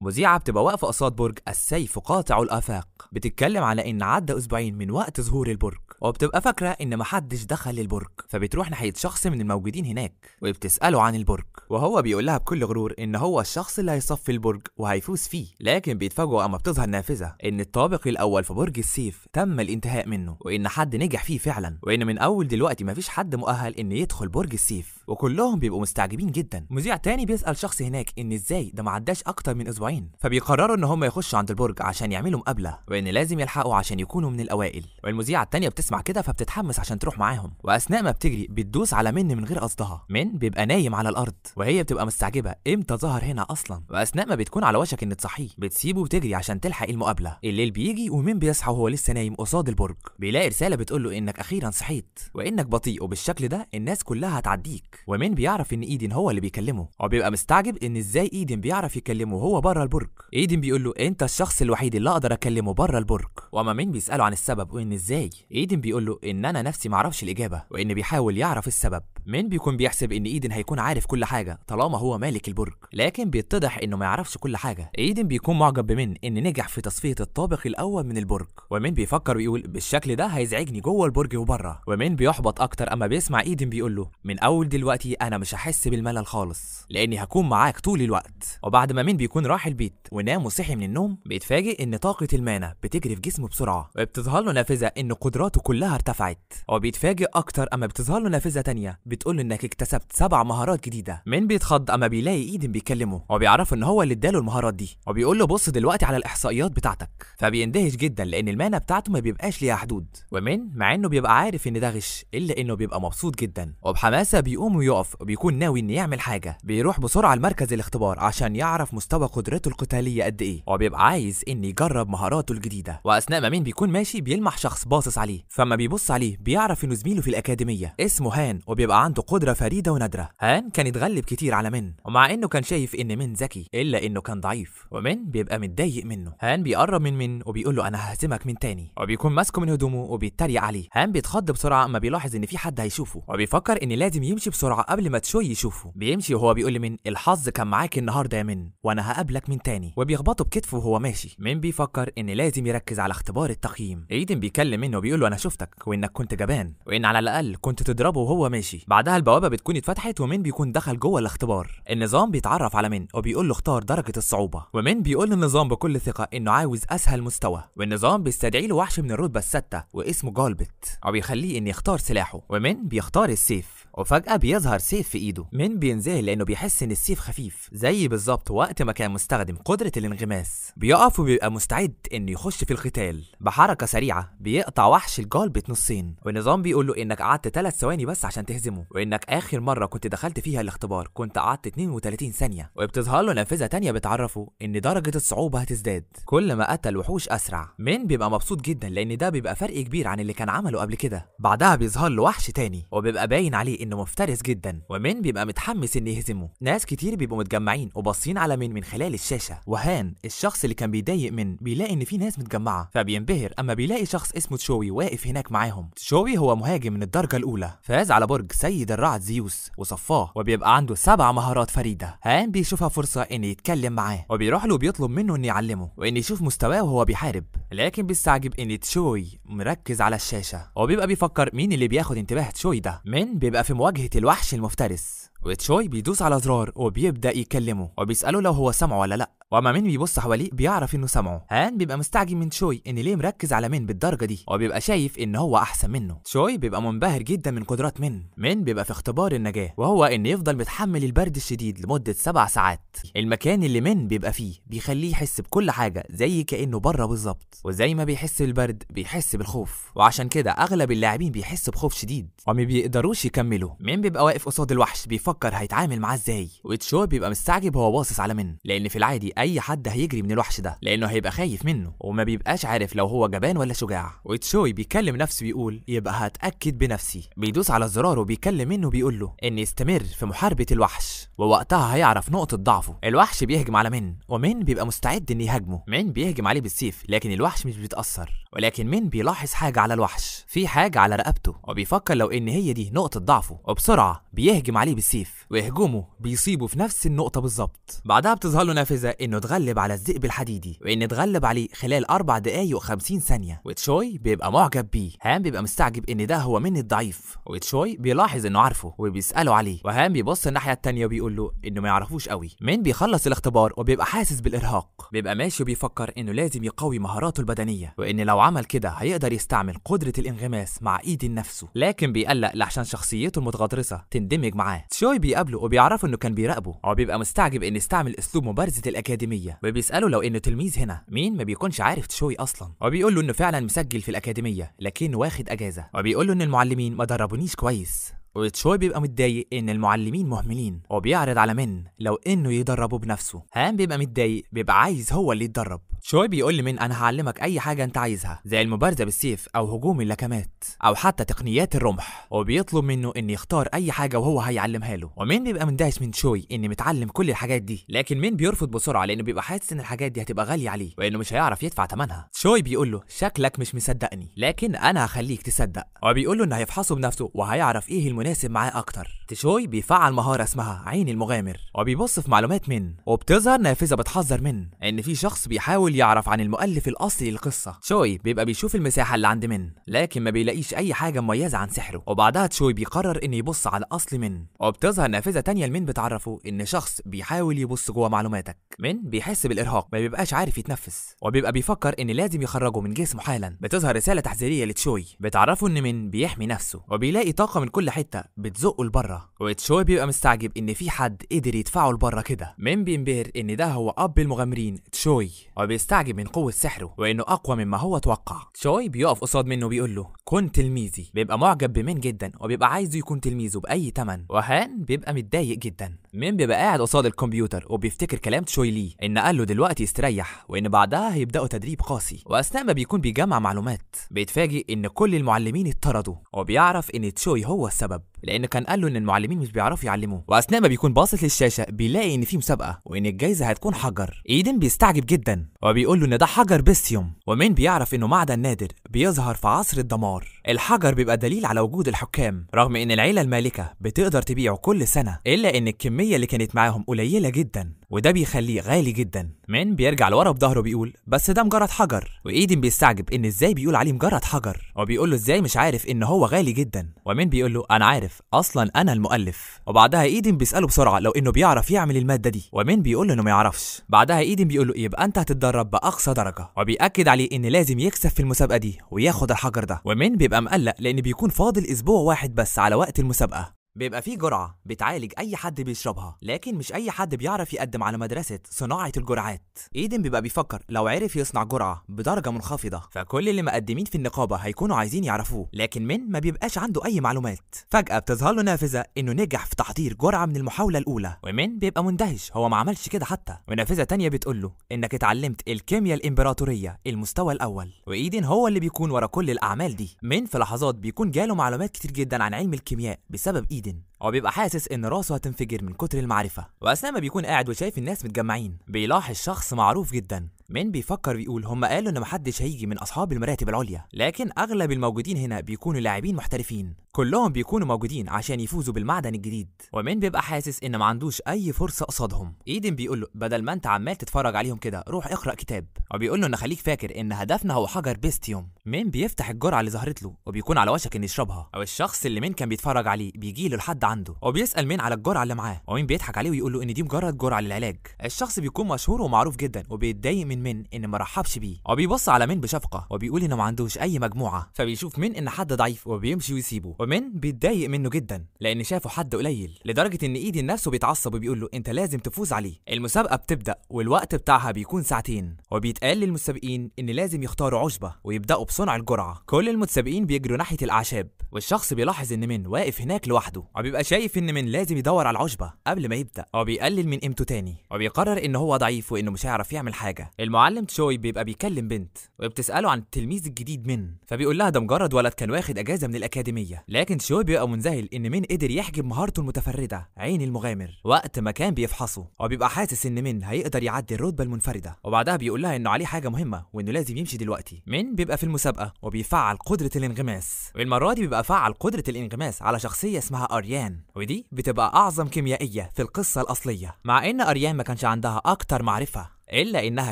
مذيعة بتبقى واقفة قصاد برج السيف قاطع الآفاق، بتتكلم على إن عدى أسبوعين من وقت ظهور البرج، وبتبقى فاكرة إن محدش دخل البرج، فبتروح ناحية شخص من الموجودين هناك وبتسأله عن البرج، وهو بيقول لها بكل غرور إن هو الشخص اللي هيصفي البرج وهيفوز فيه. لكن بيتفاجئوا أما بتظهر نافذة إن الطابق الأول في برج السيف تم الانتهاء منه، وإن حد نجح فيه فعلا، وإن من أول دلوقتي مفيش حد مؤهل إن يدخل برج السيف، وكلهم بيبقوا مستعجبين جدا. مذيع تاني بيسأل شخص هناك إن إزاي ده معداش أكتر من أسبوعين، فبيقرروا إن هم يخشوا عند البرج عشان يعملوا مقابلة، وإن لازم يلحقوا عشان يكونوا من الأوائل. والمذيعة التانية بتسمع كده فبتتحمس عشان تروح معاهم، وأثناء ما بتجري بتدوس على من غير قصدها. بيبقى نايم على الأرض، وهي بتبقى مستعجبة إمتى ظهر هنا أصلا، وأثناء ما بتكون على وشك إن تصحيه بتسيبه وتجري عشان تلحق المقابلة. الليل بيجي ومين بيصحى وهو لسه نايم قصاد البرج، بيلاقي رسالة بتقول له إنك أخيرا صحيت، وإنك بطيء وبالشكل ده الناس كلها هتعديك. ومين بيعرف إن إيدن هو اللي بيكلمه، وبيبقى مستعجب إن إزاي إيدن بيعرف يكلمه وهو بره البرج. إيدن بيقول له أنت الشخص الوحيد اللي أقدر أكلمه بره البرج. وأما مين بيسأله عن السبب وإن إزاي، إيدن بيقول له إن أنا نفسي معرفش الإجابة، وإن بيحاول يعرف السبب. مين بيكون بيحسب إن إيدن هيكون عارف كل حاجة طالما هو مالك البرج، لكن بيتضح إنه ما يعرفش كل حاجة. إيدن بيكون معجب بمين إن نجح في تصفية الطابق الأول من البرج، ومين بيفكر ويقول بالشكل ده هيزعجني جوه البرج وبره. ومين بيحبط أكتر أما بيسمع إيدن بيقول له من أول دلوقتي أنا مش هحس بالملل خالص لأني هكون معاك طول الوقت. وبعد ما مين بيكون راح البيت ونام وصحي من النوم بيتفاجئ إن طاقة المانا بتجري في جسمه بسرعة، وبتظهر له نافذة إن قدراته كلها ارتفعت. وبيتفاجئ أكتر أما بتظهر له نافذة تانية بتقول له إنك اكتسبت 7 مهارات جديدة. مين بيتخض أما بيلاقي إيدن بيكلمه، وبيعرف إن هو اللي اداله المهارات دي، وبيقول له بص دلوقتي على الإحصائيات بتاعتك، فبيندهش جدا لأن المانا بتاعته ما بيبقاش ليها حدود. ومين مع إنه بيبقى عارف إن ده غش إلا إنه بيبقى مبسوط جدا، وبحماسة بيقوم ويقف وبيكون ناوي إن يعمل حاجة. بيروح بسرعة لمركز الاختبار عشان يعرف مستوى قدرته القتالية قد إيه، وبيبقى عايز إن يجرب مهاراته الجديدة. وأثناء ما مين بيكون ماشي بيلمح شخص باصص عليه، فما بيبص عليه بيعرف إنه زميله في الأكاديمية اسمه هان، وبيبقى عنده قدرة فريدة ونادرة. هان كان يتغلب كتير على مين، ومع إنه كان شايف إن مين ذكي إلا إنه كان ضعيف، ومين بيبقى متضايق منه. هان بيقرب من مين وبيقول له أنا ههزمك من تاني، وبيكون ماسكه من هدومه وبيتريق عليه. هان بيتخض بسرعة أما بيلاحظ إن في حد هيشوفه، وبيفكر إن لازم يمشي بسرعة قبل ما تشوي يشوفه. بيمشي وهو بيقول لمين الحظ كان معاك النهارده يا مين، وأنا هقابلك من تاني، وبيخبطه بكتفه وهو ماشي. مين بيفكر إن لازم يركز على اختبار التقييم. إيدن بيكلم منه وبيقول له أنا شفتك وإنك كنت جبان، وإن على الأقل كنت تضربه وهو ماشي. بعدها البوابة بتكون اتفتحت ومين بيكون دخل جوه الاختبار. النظام بيتعرف على مين وبيقول له اختار درجة الصعوبة، ومين بيقول للنظام بكل ثقة إنه عاوز أسهل مستوى. والنظام بيستدعي له وحش من الرتبة السادسة واسمه جالبت، وبيخليه إن يختار سلاحه، ومين بيختار السيف. وفجأة بيظهر سيف في ايده. مين بينزل لانه بيحس ان السيف خفيف زي بالظبط وقت ما كان مستخدم قدرة الانغماس. بيقف وبيبقى مستعد انه يخش في القتال. بحركة سريعة بيقطع وحش الجالبت نصين، والنظام بيقول له انك قعدت 3 ثواني بس عشان تهزمه، وانك اخر مرة كنت دخلت فيها الاختبار كنت قعدت 32 ثانية. وبتظهر له نافذة تانية بتعرفه ان درجة الصعوبة هتزداد كل ما قتل وحوش اسرع. مين بيبقى مبسوط جدا لان ده بيبقى فرق كبير عن اللي كان عمله قبل كده. بعدها بيظهر له وحش تاني وبيبقى باين عليه انه مفترس جدا، ومين بيبقى متحمس انه يهزمه. ناس كتير بيبقوا متجمعين وباصين على مين من خلال الشاشة، وهان الشخص اللي كان بيضايق من بيلاقي ان في ناس متجمعة فبينبهر اما بيلاقي شخص اسمه تشوي واقف هناك معاهم. تشوي هو مهاجم من الدرجة الاولى، فاز على برج سيد الرعد زيوس وصفاه، وبيبقى عنده 7 مهارات فريدة. هان بيشوفها فرصة ان يتكلم معاه وبيروح له وبيطلب منه ان يعلمه وان يشوف مستواه وهو بيحارب، لكن بيستعجب ان تشوي مركز على الشاشة وبيبقى بيفكر مين اللي بياخد انتباه تشوي ده. مين بيبقى في مواجهة الوحش المفترس، وتشوي بيدوس على زرار وبيبدأ يكلمه وبيسأله لو هو سمعه ولا لا، واما مين بيبص حواليه بيعرف انه سمعه. هان بيبقى مستعجب من تشوي ان ليه مركز على مين بالدرجة دي، وبيبقى شايف ان هو احسن منه. تشوي بيبقى منبهر جدا من قدرات مين بيبقى في اختبار النجاة، وهو ان يفضل متحمل البرد الشديد لمدة 7 ساعات. المكان اللي مين بيبقى فيه بيخليه يحس بكل حاجة زي كأنه بره بالظبط، وزي ما بيحس بالبرد بيحس بالخوف، وعشان كده اغلب اللاعبين بيحسوا بخوف شديد وما بيقدروش يكملوا. مين بيبقى واقف قصاد الوحش بيفكر بيفكر هيتعامل معاه ازاي. وتشوي بيبقى مستعجب هو باصص على من، لان في العادي اي حد هيجري من الوحش ده لانه هيبقى خايف منه وما بيبقاش عارف لو هو جبان ولا شجاع. وتشوي بيكلم نفسه بيقول يبقى هتاكد بنفسي، بيدوس على الزرار وبيكلم منه بيقول له ان يستمر في محاربه الوحش ووقتها هيعرف نقطه ضعفه. الوحش بيهجم على من ومن بيبقى مستعد ان يهاجمه. من بيهجم عليه بالسيف لكن الوحش مش بيتاثر، ولكن من بيلاحظ حاجه على الوحش، في حاجه على رقبته وبيفكر لو ان هي دي نقطه ضعفه، وبسرعه بيهجم عليه بالسيف وهجومه بيصيبه في نفس النقطه بالظبط. بعدها بتظهر له نافذه انه اتغلب على الذئب الحديدي وان اتغلب عليه خلال 4 دقايق و50 ثانيه. وتشوي بيبقى معجب بيه. هام بيبقى مستعجب ان ده هو من الضعيف، وتشوي بيلاحظ انه عارفه وبيساله عليه، وهام بيبص الناحيه التانيه وبيقول له انه ما يعرفوش قوي. من بيخلص الاختبار وبيبقى حاسس بالارهاق، بيبقى ماشي وبيفكر انه لازم يقوي مهاراته البدنيه وان لو عمل كده هيقدر يستعمل قدره الانغماس مع ايدن نفسه، لكن بيقلق لعشان شخصيته المتغطرسه تندمج معاه. تشوي بيقابله وبيعرفه انه كان بيراقبه، وبيبقى مستعجب ان يستعمل اسلوب مبارزه الاكاديميه، وبيساله لو انه تلميذ هنا. مين ما بيكونش عارف تشوي اصلا، وبيقول له انه فعلا مسجل في الاكاديميه لكنه واخد اجازه، وبيقول له ان المعلمين ما دربونيش كويس. وتشوي بيبقى متضايق ان المعلمين مهملين وبيعرض على من لو انه يدربه بنفسه. هام بيبقى متضايق، بيبقى عايز هو اللي يتدرب. تشوي بيقول لمن انا هعلمك اي حاجه انت عايزها زي المبارزه بالسيف او هجوم اللكمات او حتى تقنيات الرمح، وبيطلب منه ان يختار اي حاجه وهو هيعلمها له. ومن بيبقى مندهش من تشوي ان متعلم كل الحاجات دي، لكن من بيرفض بسرعه لانه بيبقى حاسس ان الحاجات دي هتبقى غاليه عليه وانه مش هيعرف يدفع ثمنها. تشوي بيقول له شكلك مش مصدقني لكن انا هخليك تصدق، وبيقول له انه هيفحصه بنفسه وهيعرف ايه المناسب معاه اكتر. تشوي بيفعل مهاره اسمها عين المغامر وبيبص في معلومات من، وبتظهر نافذه بتحذر من ان في شخص بيحاول يعرف عن المؤلف الاصلي للقصه. تشوي بيبقى بيشوف المساحه اللي عند من لكن ما بيلاقيش اي حاجه مميزه عن سحره، وبعدها تشوي بيقرر انه يبص على اصل من، وبتظهر نافذه تانية لمن بتعرفه ان شخص بيحاول يبص جوه معلوماتك. من بيحس بالارهاق، ما بيبقاش عارف يتنفس وبيبقى بيفكر ان لازم يخرجه من جسمه حالا. بتظهر رساله تحذيريه لتشوي بتعرفه ان من بيحمي نفسه، وبيلاقي طاقه من كل حته بتزقه لبره، وتشوي بيبقى مستعجب ان في حد قدر يدفعه لبره كده. من بينبهر ان ده هو اب المغامرين تشوي، وبيستعجب من قوه سحره وانه اقوى مما هو توقع. تشوي بيقف قصاد منه وبيقول له كن تلميذي. بيبقى معجب بمن جدا وبيبقى عايزه يكون تلميذه باي ثمن، وهان بيبقى متضايق جدا. من بيبقى قاعد قصاد الكمبيوتر وبيفتكر كلام تشوي ليه ان قال له دلوقتي يستريح وان بعدها هيبداوا تدريب قاسي، واثناء ما بيكون بيجمع معلومات بيتفاجئ ان كل المعلمين اتطردوا، وبيعرف ان تشوي هو السبب لان كان قال له ان المعلمين مش بيعرفوا يعلموه. واثناء ما بيكون باصص للشاشه بيلاقي ان في مسابقه وان الجايزه هتكون حجر. ايدن بيستعجب جدا وبيقول له ان ده حجر بيستيوم، ومن بيعرف انه معدن نادر بيظهر في عصر الدمار. الحجر بيبقى دليل على وجود الحكام رغم ان العيله المالكه بتقدر تبيعه كل سنه، الا ان الكميه اللي كانت معاهم قليله جدا وده بيخليه غالي جدا. من بيرجع لورا بظهره بيقول بس ده مجرد حجر، وايدن بيستعجب ان ازاي بيقول عليه مجرد حجر، وبيقول له ازاي مش عارف ان هو غالي جدا. ومن بيقول له انا عارف اصلا انا المؤلف. وبعدها ايدن بيساله بسرعه لو انه بيعرف يعمل الماده دي، ومن بيقول له انه ما يعرفش. بعدها ايدن بيقول له يبقى انت هتتدرب باقصى درجه، وبياكد عليه ان لازم يكسب في المسابقه دي وياخد الحجر ده. ومن بيبقى مقلق لان بيكون فاضل اسبوع واحد بس على وقت المسابقه. بيبقى في جرعة بتعالج أي حد بيشربها، لكن مش أي حد بيعرف يقدم على مدرسة صناعة الجرعات. إيدن بيبقى بيفكر لو عرف يصنع جرعة بدرجة منخفضة فكل اللي مقدمين في النقابة هيكونوا عايزين يعرفوه، لكن من ما بيبقاش عنده أي معلومات. فجأة بتظهر له نافذة إنه نجح في تحضير جرعة من المحاولة الأولى، ومن بيبقى مندهش هو ما عملش كده حتى. ونافذة تانية بتقول له إنك اتعلمت الكيمياء الإمبراطورية المستوى الأول، وإيدن هو اللي بيكون ورا كل الأعمال دي. من في لحظات بيكون جاله معلومات كتير جدا عن علم الكيمياء بسبب إيدن، وبيبقى حاسس ان راسه هتنفجر من كتر المعرفه. واثناء ما بيكون قاعد وشايف الناس متجمعين بيلاحظ شخص معروف جدا. من بيفكر بيقول هم قالوا ان محدش هيجي من اصحاب المراتب العليا، لكن اغلب الموجودين هنا بيكونوا لاعبين محترفين، كلهم بيكونوا موجودين عشان يفوزوا بالمعدن الجديد. ومن بيبقى حاسس ان ما عندوش اي فرصه قصادهم. ايدن بيقول له بدل ما انت عمال تتفرج عليهم كده روح اقرا كتاب، وبيقول له ان خليك فاكر ان هدفنا هو حجر بيستيوم. من بيفتح الجرعه اللي ظهرت له وبيكون على وشك ان يشربها، او الشخص اللي من كان بيتفرج عليه بيجي له لحد عنده وبيسال من على الجرعه اللي معاه، ومن بيضحك عليه ويقول له ان دي مجرد جرعه للعلاج. الشخص بيكون مشهور ومعروف جدا وبيتضايق من ان ما رحبش بيه، وبيبص على من بشفقه وبيقول انه ما عندوش اي مجموعه، فبيشوف من ان حد ضعيف وبيمشي ويسيبه، ومن بيتضايق منه جدا لان شافه حد قليل، لدرجه ان ايدن نفسه بيتعصب وبيقول له انت لازم تفوز عليه. المسابقه بتبدا والوقت بتاعها بيكون ساعتين، وبيتقال للمتسابقين ان لازم يختاروا عشبه ويبداوا بصنع الجرعه. كل المتسابقين بيجروا ناحيه الاعشاب، والشخص بيلاحظ ان من واقف هناك لوحده، وبيبقى شايف ان من لازم يدور على العشبه قبل ما يبدا، وبيقلل من قيمته تاني، وبيقرر ان هو ضعيف وانه مش هيعرف يعمل حاجه. المعلم تشوي بيبقى بيكلم بنت وبتساله عن التلميذ الجديد من، فبيقول لها ده مجرد ولد كان واخد اجازه من الاكاديميه. لكن تشوي بيبقى منذهل ان من قدر يحجب مهارته المتفرده عين المغامر وقت ما كان بيفحصه، وبيبقى حاسس ان من هيقدر يعدي الرتبه المنفرده. وبعدها بيقول لها انه عليه حاجه مهمه وانه لازم يمشي دلوقتي. من بيبقى في المسابقه وبيفعل قدره الانغماس، والمره دي بيبقى فعل قدره الانغماس على شخصيه اسمها اريان، ودي بتبقى اعظم كيميائيه في القصه الاصليه. مع ان اريان ما كانش عندها اكتر معرفه، إلا إنها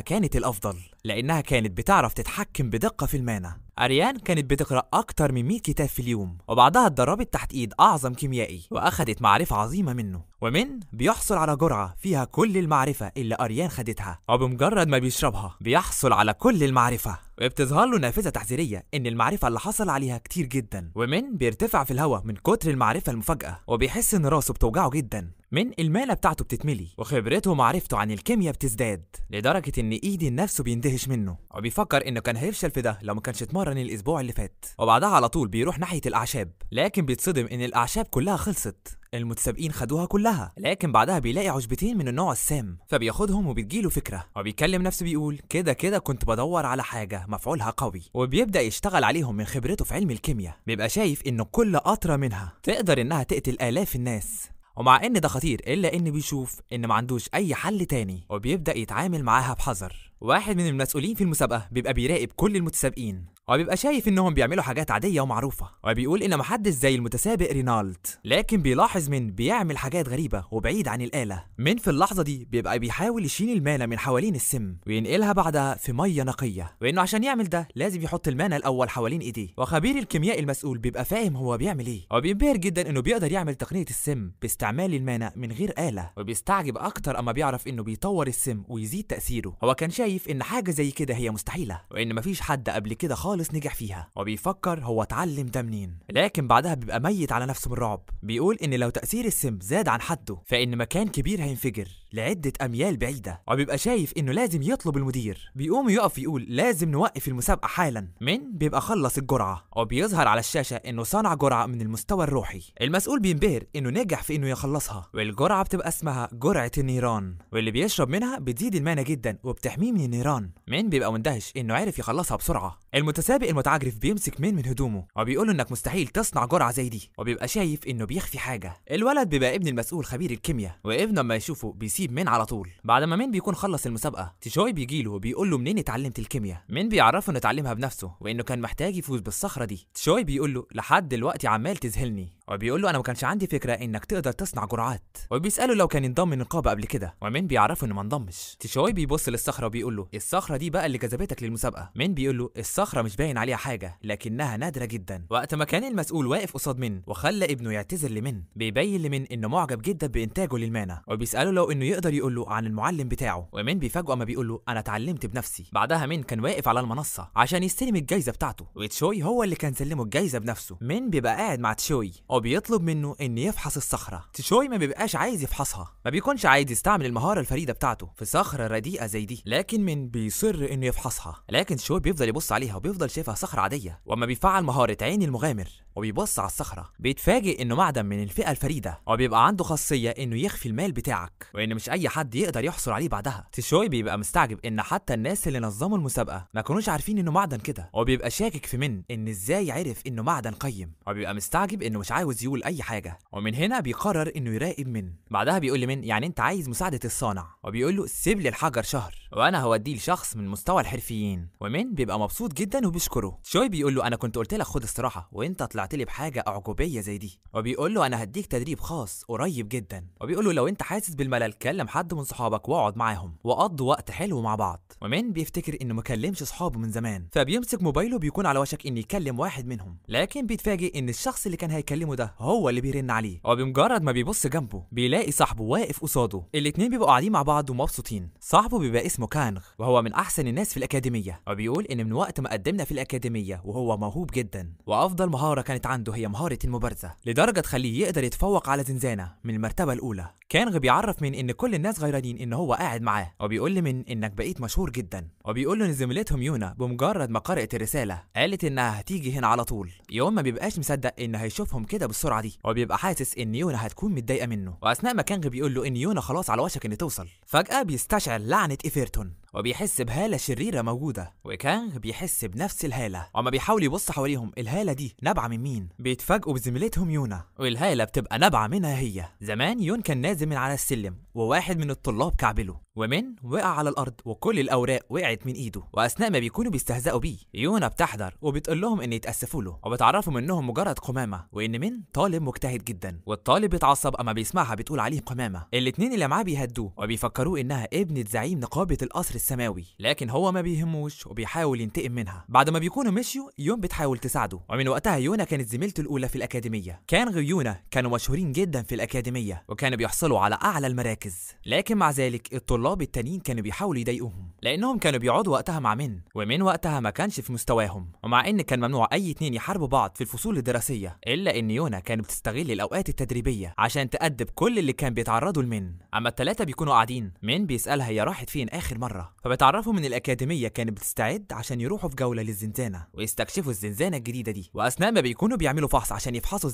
كانت الأفضل لأنها كانت بتعرف تتحكم بدقة في المانا. أريان كانت بتقرأ أكتر من 100 كتاب في اليوم، وبعدها اتدربت تحت إيد أعظم كيميائي وأخدت معرفة عظيمة منه. ومن بيحصل على جرعة فيها كل المعرفة اللي أريان خدتها، وبمجرد ما بيشربها بيحصل على كل المعرفة، وبتظهر له نافذة تحذيرية إن المعرفة اللي حصل عليها كتير جدا. ومن بيرتفع في الهواء من كتر المعرفة المفاجأة، وبيحس إن راسه بتوجعه جدا. من المانة بتاعته بتتملي، وخبرته ومعرفته عن الكيمياء بتزداد، لدرجة إن إيدن نفسه بيندهش منه، وبيفكر إنه كان هيفشل في ده لو ما كانش اتمرن الأسبوع اللي فات. وبعدها على طول بيروح ناحية الأعشاب، لكن بيتصدم إن الأعشاب كلها خلصت. المتسابقين خدوها كلها، لكن بعدها بيلاقي عشبتين من النوع السام، فبياخدهم وبتجيله فكرة، وبيكلم نفسه بيقول كده كده كنت بدور على حاجة مفعولها قوي، وبيبدأ يشتغل عليهم من خبرته في علم الكيمياء. بيبقى شايف إنه كل قطرة منها تقدر إنها تقتل آلاف الناس، ومع ان ده خطير الا ان بيشوف ان ما عندوش اي حل تاني، وبيبدأ يتعامل معاها بحذر. واحد من المسؤولين في المسابقة بيبقى بيراقب كل المتسابقين، وبيبقى شايف انهم بيعملوا حاجات عادية ومعروفة، وبيقول ان محدش زي المتسابق رينالد، لكن بيلاحظ من بيعمل حاجات غريبة وبعيد عن الآلة. من في اللحظة دي بيبقى بيحاول يشيل المانة من حوالين السم وينقلها بعدها في مية نقية، وانه عشان يعمل ده لازم يحط المانة الاول حوالين ايديه. وخبير الكيمياء المسؤول بيبقى فاهم هو بيعمل ايه، وبينبهر جدا انه بيقدر يعمل تقنية السم باستعمال المانة من غير آلة، وبيستعجب اكتر اما بيعرف انه بيطور السم ويزيد تأثيره. هو كان شايف ان حاجة زي كده هي مستحيلة، وان مفيش حد قبل كده خالص نجح فيها، وبيفكر هو اتعلم ده منين. لكن بعدها بيبقى ميت على نفسه من الرعب. بيقول ان لو تأثير السم زاد عن حده فان مكان كبير هينفجر لعدة اميال بعيدة، وبيبقى شايف انه لازم يطلب المدير. بيقوم يقف يقول لازم نوقف المسابقة حالا. من بيبقى خلص الجرعة، وبيظهر على الشاشة انه صنع جرعة من المستوى الروحي. المسؤول بينبهر انه نجح في انه يخلصها، والجرعة بتبقى اسمها جرعة النيران، واللي بيشرب منها بتزيد المانة جدا وبتحميه من النيران. من بيبقى مندهش انه عرف يخلصها بسرعة. المتسابق المتعجرف بيمسك من هدومه وبيقول له انك مستحيل تصنع جرعة زي دي، وبيبقى شايف انه بيخفي حاجة. الولد بيبقى ابن المسؤول خبير الكيمياء، وابنه لما يشوفه بيسيب من على طول. بعد ما من بيكون خلص المسابقة تشوي بيجيله وبيقول له منين اتعلمت الكيمياء. من بيعرفه انه اتعلمها بنفسه وانه كان محتاج يفوز بالصخرة دي. تشوي بيقول له لحد دلوقتي عمال تذهلني، وبيقول له انا ما كانش عندي فكرة انك تقدر تصنع جرعات، وبيسأله لو كان انضم النقابة قبل كده، ومن بيعرفه انه ما انضمش. تشوي بيبص للصخرة وبيقول له الصخرة دي بقى اللي جذبتك للمسابقة. من بيقول له الصخرة مش باين عليها حاجة لكنها نادرة جدا. وقت ما كان المسؤول واقف قصاد من وخلى ابنه يعتذر لمن، بيبين لمن انه معجب جدا بانتاجه للمانا، وبيسأله لو انه يقدر يقول له عن المعلم بتاعه. ومن بيفاجئه اما بيقول له انا اتعلمت بنفسي. بعدها من كان واقف على المنصة عشان يستلم الجايزة بتاعته، وتشوي هو اللي كان سلمه الجايزة بنفسه. من بيبقى قاعد مع تشوي وبيطلب منه ان يفحص الصخرة. تشوي ما بيبقاش عايز يفحصها، ما بيكونش عايز يستعمل المهارة الفريدة بتاعته في صخرة رديئة زي دي، لكن من بيصر انه يفحصها. لكن تشوي بيفضل يبص عليها وبيفضل شايفها صخرة عادية. واما بيفعل مهارة عين المغامر وبيبص على الصخرة بيتفاجئ انه معدن من الفئة الفريدة، وبيبقى عنده خاصية انه يخفي المال بتاعك، وان مش اي حد يقدر يحصل عليه بعدها. تشوي بيبقى مستعجب ان حتى الناس اللي نظموا المسابقة ما كانوش عارفين انه معدن كده، وبيبقى شاكك في من ان ازاي عرف انه معدن قيم، وبيبقى مستعجب انه مش عاوز يقول اي حاجة. ومن هنا بيقرر انه يراقب من. بعدها بيقول لمن يعني انت عايز مساعدة الصانع، وبيقول له سيب لي الحجر شهر وانا هوديه لشخص من مستوى الحرفيين. ومن بيبقى مبسوط جدا وبيشكره. تشوي بيقول له انا كنت قلت لك خد استراحة وانت طلعت لي بحاجة اعجوبية زي دي، وبيقول له انا هديك تدريب خاص قريب جدا، وبيقول له لو انت حاسس بالملل كلم حد من صحابك واقعد معاهم وقضوا وقت حلو مع بعض. ومن بيفتكر انه ما كلمش صحابه من زمان، فبيمسك موبايله بيكون على وشك ان يكلم واحد منهم، لكن بيتفاجئ ان الشخص اللي كان هيكلمه ده هو اللي بيرن عليه، وبمجرد ما بيبص جنبه بيلاقي صاحبه واقف قصاده. الاتنين بيبقوا قاعدين مع بعض ومبسوطين. صاحبه بيبقى اسمه كانغ وهو من احسن الناس في الاكاديميه، وبيقول ان من وقت ما قدمنا في الاكاديميه وهو موهوب جدا، وافضل مهاره كانت عنده هي مهاره المبارزه لدرجه تخليه يقدر يتفوق على زنزانه من المرتبه الاولى. كانغ بيعرف من ان كل الناس غيرانين ان هو قاعد معاه، وبيقول لمن انك بقيت مشهور جدا، وبيقول له ان زميلتهم يونا بمجرد ما قرأت الرساله قالت انها هتيجي هنا على طول. يوم ما بيبقاش مصدق ان هيشوفهم كده بالسرعه دي، وبيبقى حاسس ان يونا هتكون متضايقه منه. واثناء ما كانغ بيقول له ان يونا خلاص على وشك ان توصل، فجاه بيستشعر لعنه ايفرتون وبيحس بهاله شريره موجوده، وكانغ بيحس بنفس الهاله. وما بيحاول يبص حواليهم الهاله دي نابعه من مين، بيتفاجئوا بزميلتهم يونا، والهاله بتبقى نابعه منها هي. زمان يون كان نازل من على السلم وواحد من الطلاب كعبله، ومن وقع على الارض وكل الاوراق وقعت من ايده. واثناء ما بيكونوا بيستهزئوا بيه يونا بتحضر وبتقول لهم ان يتاسفوا له، وبتعرفهم انهم مجرد قمامه، وان من طالب مجتهد جدا. والطالب بيتعصب اما بيسمعها بتقول عليه قمامه. الاتنين اللي معاه بيهدوه وبيفكروه انها ابنه زعيم نقابه القصر السماوي، لكن هو ما بيهموش وبيحاول ينتقم منها. بعد ما بيكونوا مشيوا يون بتحاول تساعده، ومن وقتها يونا كانت زميلته الاولى في الاكاديميه. كانغ ويونا كانوا مشهورين جدا في الاكاديميه وكانوا بيحصلوا على اعلى المراكز، لكن مع ذلك الطلاب التانيين كانوا بيحاولوا يضايقوهم لانهم كانوا بيقعدوا وقتها مع ومن وقتها ما كانش في مستواهم. ومع ان كان ممنوع اي اتنين يحاربوا بعض في الفصول الدراسيه، الا ان يونا كانت بتستغل الاوقات التدريبيه عشان تأدب كل اللي كان بيتعرضوا لمن. اما الثلاثه بيكونوا قاعدين من بيسالها هي راحت فين اخر مره، فبتعرفوا من الاكاديميه كانت بتستعد عشان يروحوا في جوله للزنزانه ويستكشفوا الزنزانه الجديده دي. واثناء ما بيكونوا بيعملوا فحص عشان يفحصوا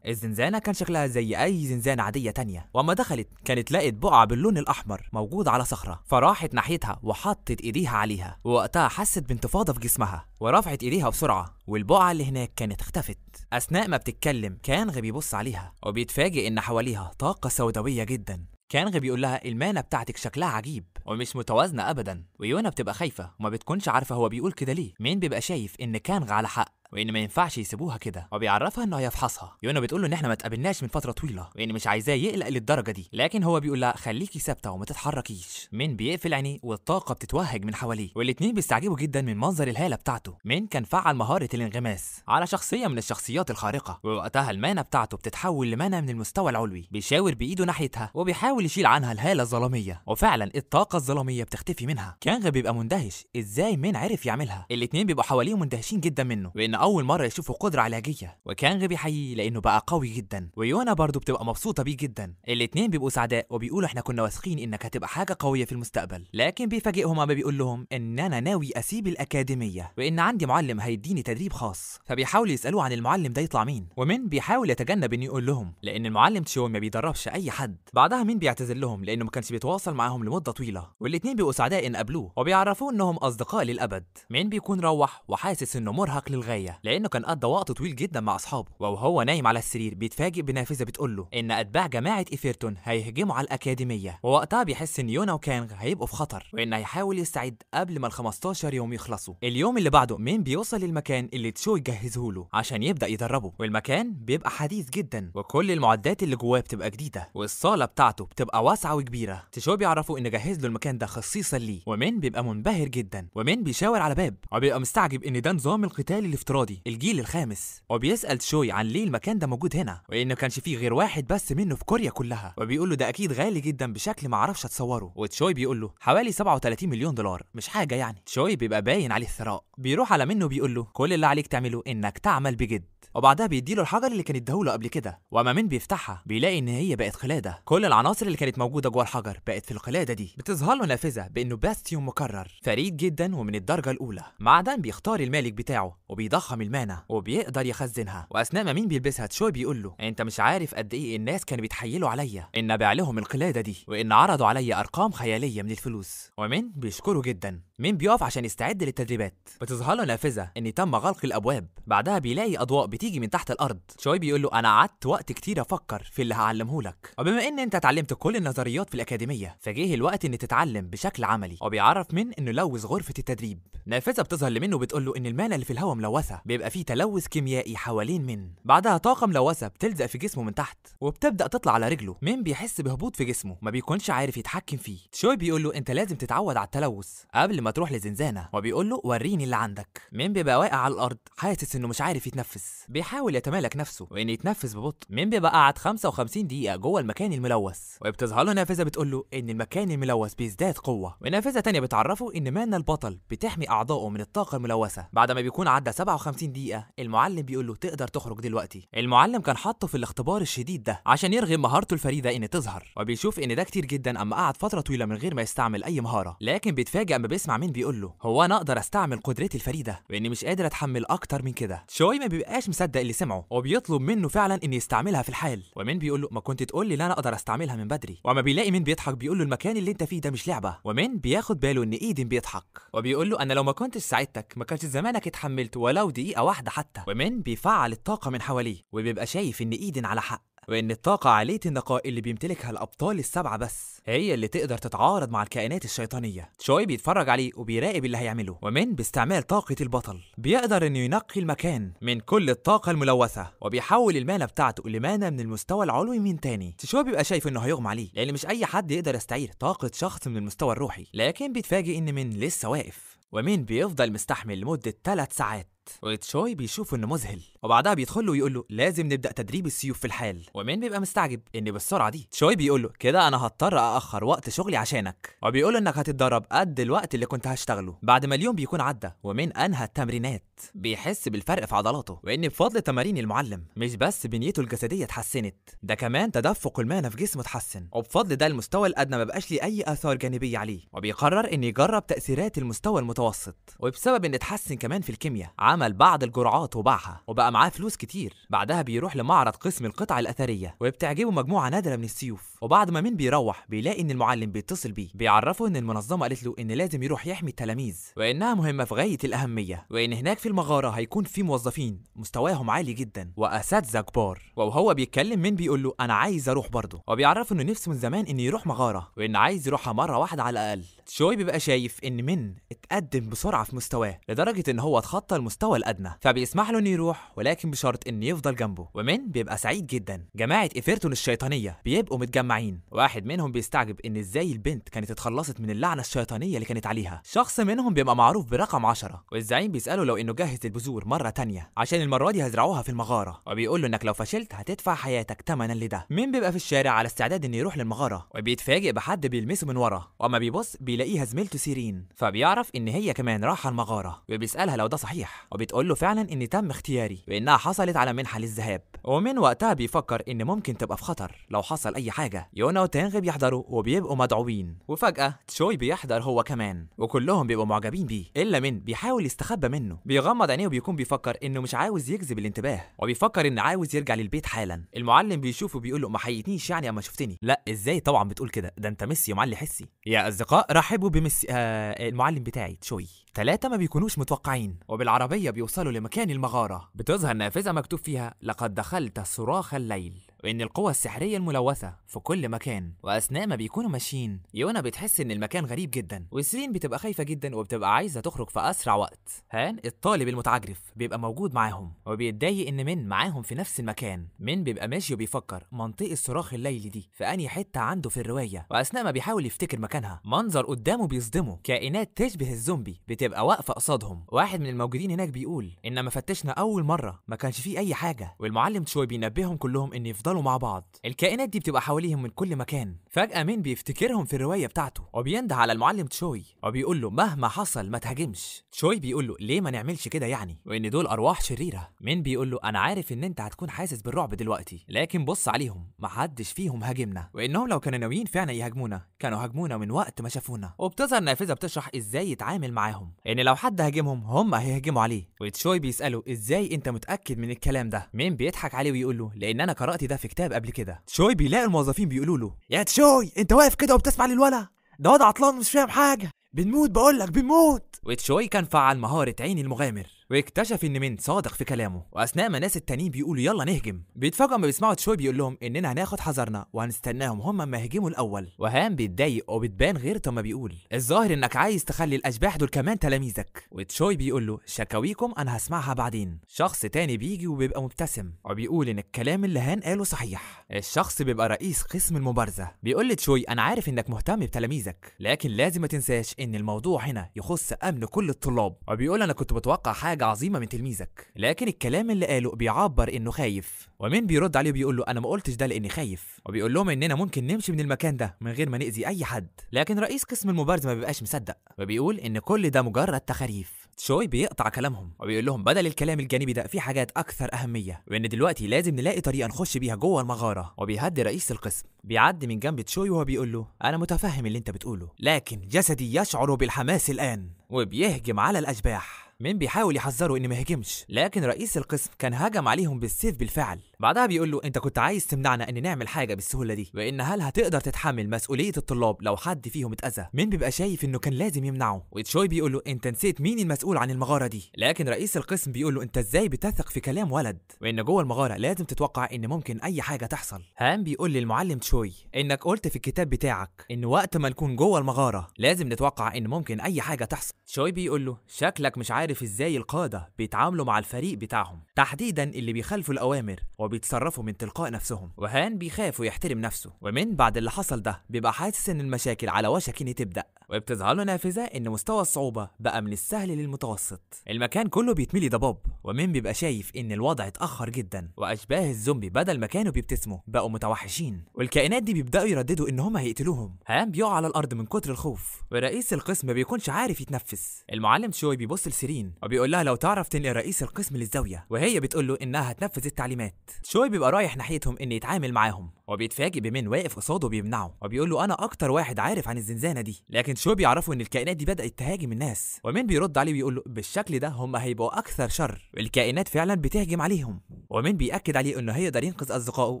الزنزانه كان شكلها زي اي زنزانه عاديه تانية. واما دخلت كانت لقت بقعه باللون الاحمر موجوده على صخره، فراحت ناحيتها وحطت ايديها عليها، ووقتها حست بانتفاضه في جسمها ورفعت ايديها بسرعه، والبقعه اللي هناك كانت اختفت. اثناء ما بتتكلم كانغ بيبص عليها وبيتفاجئ ان حواليها طاقه سوداويه جدا. كانغ بيقول لها المانة بتاعتك شكلها عجيب ومش متوازنه ابدا، ويونا بتبقى خايفه وما بتكونش عارفه هو بيقول كده ليه. مين بيبقى شايف ان كانغ على حق وان ما ينفعش يسيبوها كده، وبيعرفها انه هيفحصها. يونا بتقول له ان احنا ما اتقابلناش من فتره طويله وان مش عايزاه يقلق للدرجه دي، لكن هو بيقول لها خليكي ثابته وما تتحركيش. مين بيقفل عينيه والطاقه بتتوهج من حواليه، والاتنين بيستعجبوا جدا من منظر الهاله بتاعته. مين كان فعل مهاره الانغماس على شخصيه من الشخصيات الخارقه، ووقتها المانه بتاعته بتتحول لمانه من المستوى العلوي. بيشاور بايده ناحيتها وبيحاول يشيل عنها الهاله الظلاميه، وفعلا الطاقه الظلاميه بتختفي منها. كانغ بيبقى مندهش ازاي مين عرف يعملها. الاتنين بيبقوا حواليه مندهشين جدا منه، وان اول مره يشوفوا قدره علاجيه، وكانغ بيحييه لانه بقى قوي جدا، ويونا برضه بتبقى مبسوطه بيه جدا. الاتنين بيبقوا سعداء وبيقولوا احنا كنا واثقين انك هتبقى حاجه قويه في المستقبل، لكن بيفاجئهم اما بيقول لهم ان انا ناوي اسيب الاكاديميه وان عندي معلم هيديني تدريب خاص. فبيحاولوا يسالوه عن المعلم ده يطلع مين، ومين بيحاول يتجنب انه يقول لهم لان المعلم تشوي ما بيدربش اي حد. بعدها مين بيعتذر لهم لانه ما كانش بيتواصل معاهم لمده طويله، والاتنين بيبقوا سعداء ان قابلوه وبيعرفوه انهم اصدقاء للابد. مين بيكون روح وحاسس انه مرهق للغايه لانه كان قضى وقت طويل جدا مع اصحابه، وهو نايم على السرير بيتفاجئ بنافذه بتقول له ان اتباع جماعه ايفرتون هيهجموا على الاكاديميه، ووقتها بيحس ان يونا وكانغ هيبقوا في خطر وان هيحاول يستعد قبل ما ال15 يوم يخلصوا. اليوم اللي بعده مين بيوصل للمكان اللي تشوي جهزه له عشان يبدا يدربه، والمكان بيبقى حديث جدا وكل المعدات اللي جواه بتبقى جديده، والصاله بتاعته بتبقى واسعه وكبيره. تشوي بيعرفوا ان جهز له المكان ده خصيصا ليه، ومين بيبقى منبهر جدا، ومين بيشاور على باب وبيبقى مستعجب ان ده نظام القتال الافتراضي الجيل الخامس، وبيسال تشوي عن ليه المكان ده موجود هنا وانه كانش فيه غير واحد بس منه في كوريا كلها، وبيقول له ده اكيد غالي جدا بشكل ما اعرفش اتصوره. وتشوي بيقول له حوالي 37 مليون دولار، مش حاجه يعني. تشوي بيبقى باين عليه الثراء، بيروح على منه بيقول له كل اللي عليك تعمله انك تعمل بجد، وبعدها بيديله الحجر اللي كان اداهوله قبل كده. واما مين بيفتحها بيلاقي ان هي بقت قلاده، كل العناصر اللي كانت موجوده جوه الحجر بقت في القلاده دي. بتظهر له نافذه بانه باستيوم مكرر فريد جدا ومن الدرجه الاولى، معدن بيختار المالك بتاعه وبيضخم المانع وبيقدر يخزنها. واثناء ما مين بيلبسها تشوي بيقول له انت مش عارف قد ايه الناس كانوا بيتحايلوا عليا ان ابيع لهم القلاده دي، وان عرضوا عليا ارقام خياليه من الفلوس. ومين بيشكره جدا. مين بيقف عشان يستعد للتدريبات. بتظهر له نافذه ان تم غلق الابواب، بعدها بيلاقي اضواء بتيجي من تحت الارض. تشوي بيقول له انا قعدت وقت كتير افكر في اللي هعلمه لك، وبما ان انت اتعلمت كل النظريات في الاكاديميه فجه الوقت ان تتعلم بشكل عملي. وبيعرف من انه لوث غرفه التدريب. نافذه بتظهر لمنه بتقول له ان المانه اللي في الهواء ملوثه، بيبقى فيه تلوث كيميائي حوالين من. بعدها طاقه ملوثه بتلزق في جسمه من تحت وبتبدا تطلع على رجله. مين بيحس بهبوط في جسمه ما بيكونش عارف يتحكم فيه. تشوي بيقول له انت لازم تتعود على التلوث قبل ما تروح لزنزانة وبيقول له وريني اللي عندك. مين بيبقى واقع على الأرض حاسس إنه مش عارف يتنفس، بيحاول يتمالك نفسه وإن يتنفس ببطء. مين بيبقى قاعد 55 دقيقة جوه المكان الملوث، وبتظهر له نافذة بتقول له إن المكان الملوث بيزداد قوة، ونافذة تانية بتعرفه إن مانا البطل بتحمي أعضائه من الطاقة الملوثة. بعد ما بيكون عدى 57 دقيقة المعلم بيقول له تقدر تخرج دلوقتي. المعلم كان حاطه في الاختبار الشديد ده عشان يرغم مهارته الفريدة إن تظهر، وبيشوف إن ده كتير جدا أما قعد فترة طويلة من غير ما يستعمل أي مهارة. لكن بيتفاجئ أما بيسمع مين بيقول له هو أنا أقدر أستعمل قدرتي الفريدة وإني مش قادر أتحمل أكتر من كده. شوي ما بيبقاش مصدق اللي سمعه وبيطلب منه فعلا إن يستعملها في الحال، ومين بيقول له ما كنت تقول لي لا أنا أقدر أستعملها من بدري. وأما بيلاقي مين بيضحك بيقول له المكان اللي أنت فيه ده مش لعبة، ومين بياخد باله إن إيدن بيضحك وبيقول له أنا لو ما كنتش ساعدتك ما كانش زمانك اتحملت ولو دقيقة واحدة حتى. ومين بيفعل الطاقة من حواليه وبيبقى شايف إن إيدن على حق، وإن الطاقة عالية النقاء اللي بيمتلكها الأبطال السبعة بس هي اللي تقدر تتعارض مع الكائنات الشيطانية. شوي بيتفرج عليه وبيراقب اللي هيعمله، ومن باستعمال طاقة البطل بيقدر إنه ينقي المكان من كل الطاقة الملوثة وبيحول المانا بتاعته لمانا من المستوى العلوي من تاني. شوي بيبقى شايف إنه هيغمى عليه لأن مش أي حد يقدر يستعير طاقة شخص من المستوى الروحي، لكن بيتفاجئ إن من لسه واقف، ومين بيفضل مستحمل لمدة 3 ساعات. وتشوي بيشوف انه مذهل وبعدها بيدخل له ويقول له لازم نبدا تدريب السيوف في الحال، ومين بيبقى مستعجب ان بالسرعه دي. تشوي بيقول له كده انا هضطر اخر وقت شغلي عشانك، وبيقول له انك هتتدرب قد الوقت اللي كنت هشتغله. بعد ما اليوم بيكون عدى ومين انهى التمرينات بيحس بالفرق في عضلاته، وان بفضل تمارين المعلم مش بس بنيته الجسديه اتحسنت، ده كمان تدفق المانا في جسمه اتحسن، وبفضل ده المستوى الادنى ما بقاش ليه اي اثار جانبيه عليه، وبيقرر ان يجرب تاثيرات المستوى المتوسط. وبسبب ان اتحسن كمان في الكيمياء عمل بعض الجرعات وباعها وبقى معاه فلوس كتير. بعدها بيروح لمعرض قسم القطع الاثريه وبتعجبه مجموعه نادره من السيوف، وبعد ما مين بيروح بيلاقي ان المعلم بيتصل بيه بيعرفه ان المنظمه قالت له ان لازم يروح يحمي التلاميذ وانها مهمه في غايه الاهميه، وان هناك في المغاره هيكون في موظفين مستواهم عالي جدا واساتذه كبار. وهو بيتكلم مين بيقول له انا عايز اروح برضه، وبيعرفه انه نفسه من زمان ان يروح مغاره وان عايز يروحها مره واحده على الاقل. شوي بيبقى شايف ان من اتقدم بسرعه في مستواه لدرجه ان هو اتخطى المستوى الادنى، فبيسمح له انه يروح ولكن بشرط ان يفضل جنبه. ومن بيبقى سعيد جدا. جماعه ايفرتون الشيطانيه بيبقوا متجمعين، واحد منهم بيستعجب ان ازاي البنت كانت اتخلصت من اللعنه الشيطانيه اللي كانت عليها. شخص منهم بيبقى معروف برقم 10، والزعيم بيساله لو انه جهز البذور مره تانية عشان المره دي هيزرعوها في المغاره، وبيقول له انك لو فشلت هتدفع حياتك ثمنا لده. مين بيبقى في الشارع على استعداد انه يروح للمغاره، وبيتفاجئ بحد بيلمسه من ورا، واما بيبص بيلاقيها زميلته سيرين، فبيعرف ان هي كمان رايحه المغاره، وبيسالها لو ده صحيح، وبتقول له فعلا ان تم اختياري وانها حصلت على منحه للذهاب. ومن وقتها بيفكر ان ممكن تبقى في خطر لو حصل اي حاجه. يونا وتانغ بيحضروا وبيبقوا مدعوين، وفجاه تشوي بيحضر هو كمان، وكلهم بيبقوا معجبين بيه الا من بيحاول يستخبى منه. بيغمض عينيه وبيكون بيفكر انه مش عاوز يجذب الانتباه، وبيفكر ان عاوز يرجع للبيت حالا. المعلم بيشوفه بيقول له ما حيتنيش يعني اما شفتني. لا ازاي طبعا بتقول كده، ده انت ميسي ومعلي حسي. يا اصدقاء رحبوا بميسي المعلم بتاعي تشوي. 3 ما بيكونوش متوقعين، وبالعربيه بيوصلوا لمكان المغاره. بتظهر نافذه مكتوب فيها لقد دخلت صراخ الليل، وان القوى السحريه الملوثه في كل مكان. واثناء ما بيكونوا ماشيين يونا بتحس ان المكان غريب جدا، وسيرين بتبقى خايفه جدا وبتبقى عايزه تخرج في اسرع وقت. هان الطالب المتعجرف بيبقى موجود معاهم، وبيتضايق ان من معاهم في نفس المكان. من بيبقى ماشي وبيفكر منطقه صراخ الليل دي في انهي حته عنده في الروايه، واثناء ما بيحاول يفتكر مكانها منظر قدامه بيصدمه. كائنات تشبه الزومبي بتبقى واقفه قصادهم. واحد من الموجودين هناك بيقول ان ما فتشنا اول مره ما كانش فيه اي حاجه، والمعلم تشوي بينبههم كلهم ان يفضلوا مع بعض. الكائنات دي بتبقى حواليهم من كل مكان. فجاه مين بيفتكرهم في الروايه بتاعته، وبينده على المعلم تشوي وبيقول له مهما حصل ما تهاجمش. تشوي بيقول له ليه ما نعملش كده يعني، وان دول ارواح شريره. مين بيقول له انا عارف ان انت هتكون حاسس بالرعب دلوقتي، لكن بص عليهم ما حدش فيهم هاجمنا، وانهم لو كانوا ناويين فعلا يهاجمونا كانوا هاجمونا من وقت ما شافونا. وبتظهر نافذه بتشرح ازاي يتعامل معاهم، ان لو حد هاجمهم هم هيهاجموا عليه. وتشوي بيساله ازاي انت متاكد من الكلام ده. مين بيضحك عليه ويقول له لان انا قرات ده في كتاب قبل كده. تشوي بيلاقي الموظفين بيقولوا له يا تشوي انت واقف كده وبتسمع للولا ده واد عطلان مش فاهم حاجه، بنموت بقول لك بنموت. وتشوي كان فعل مهاره عين المغامر، واكتشف ان مين صادق في كلامه. واثناء ما الناس التانيين بيقولوا يلا نهجم، بيتفاجئوا ما بيسمعوا تشوي بيقول لهم اننا هناخد حذرنا وهنستناهم هم ما يهجموا الاول. وهان بيتضايق وبتبان غيرته ما بيقول الظاهر انك عايز تخلي الاشباح دول كمان تلاميذك. وتشوي بيقول له شكاويكم انا هسمعها بعدين. شخص تاني بيجي وبيبقى مبتسم وبيقول ان الكلام اللي هان قاله صحيح. الشخص بيبقى رئيس قسم المبارزه، بيقول لتشوي انا عارف انك مهتم بتلاميذك، لكن لازم ما تنساش ان الموضوع هنا يخص امن كل الطلاب. وبيقول انا كنت متوقع حاجه عظيمه من تلميذك، لكن الكلام اللي قاله بيعبر انه خايف. ومين بيرد عليه بيقول له انا ما قلتش ده لاني خايف، وبيقول لهم اننا ممكن نمشي من المكان ده من غير ما نأذي اي حد. لكن رئيس قسم المبارزه ما بيبقاش مصدق وبيقول ان كل ده مجرد تخاريف. تشوي بيقطع كلامهم وبيقول لهم بدل الكلام الجانبي ده في حاجات اكثر اهميه، وان دلوقتي لازم نلاقي طريقه نخش بيها جوه المغاره. وبيهدي رئيس القسم، بيعدي من جنب تشوي وهو بيقول له انا متفهم اللي انت بتقوله، لكن جسدي يشعر بالحماس الان. وبيهجم على الاشباح. مين بيحاول يحذره ان ما يهجمش، لكن رئيس القسم كان هجم عليهم بالسيف بالفعل. بعدها بيقول له انت كنت عايز تمنعنا ان نعمل حاجه بالسهوله دي، وان هل هتقدر تتحمل مسؤوليه الطلاب لو حد فيهم اتاذى؟ مين بيبقى شايف انه كان لازم يمنعه. وتشوي بيقول له انت نسيت مين المسؤول عن المغاره دي. لكن رئيس القسم بيقول له انت ازاي بتثق في كلام ولد، وان جوه المغاره لازم تتوقع ان ممكن اي حاجه تحصل. هام بيقول للمعلم تشوي انك قلت في الكتاب بتاعك ان وقت ما نكون جوه المغاره لازم نتوقع ان ممكن اي حاجه تحصل. تشوي بيقول له شكلك مش عارف ازاي القاده بيتعاملوا مع الفريق بتاعهم، تحديدا اللي بيخالفوا الاوامر وبيتصرفوا من تلقاء نفسهم. وهان بيخاف ويحترم نفسه، ومن بعد اللي حصل ده بيبقى حاسس ان المشاكل على وشك ان تبدا، وبتظهر له نافذه ان مستوى الصعوبه بقى من السهل للمتوسط. المكان كله بيتملي ضباب، ومن بيبقى شايف ان الوضع اتاخر جدا، واشباه الزومبي بدل ما كانوا بيبتسموا بقوا متوحشين، والكائنات دي بيبداوا يرددوا ان هم هيقتلوهم. هان بيقع على الارض من كتر الخوف، ورئيس القسم ما بيكونش عارف يتنفس. المعلم تشوي بيبص لسيرين وبيقول لها لو تعرف تنقل رئيس القسم للزاويه، وهي بتقول له انها هتنفذ التعليمات. تشوي بيبقى رايح ناحيتهم ان يتعامل معاهم، وبيتفاجئ بمن واقف قصاده بيمنعه، وبيقول له انا اكتر واحد عارف عن الزنزانه دي. لكن تشوي بيعرفوا ان الكائنات دي بدات تهاجم الناس، ومن بيرد عليه ويقول له بالشكل ده هم هيبقوا اكثر شر، والكائنات فعلا بتهجم عليهم. ومن بيأكد عليه انه هيقدر ينقذ اصدقائه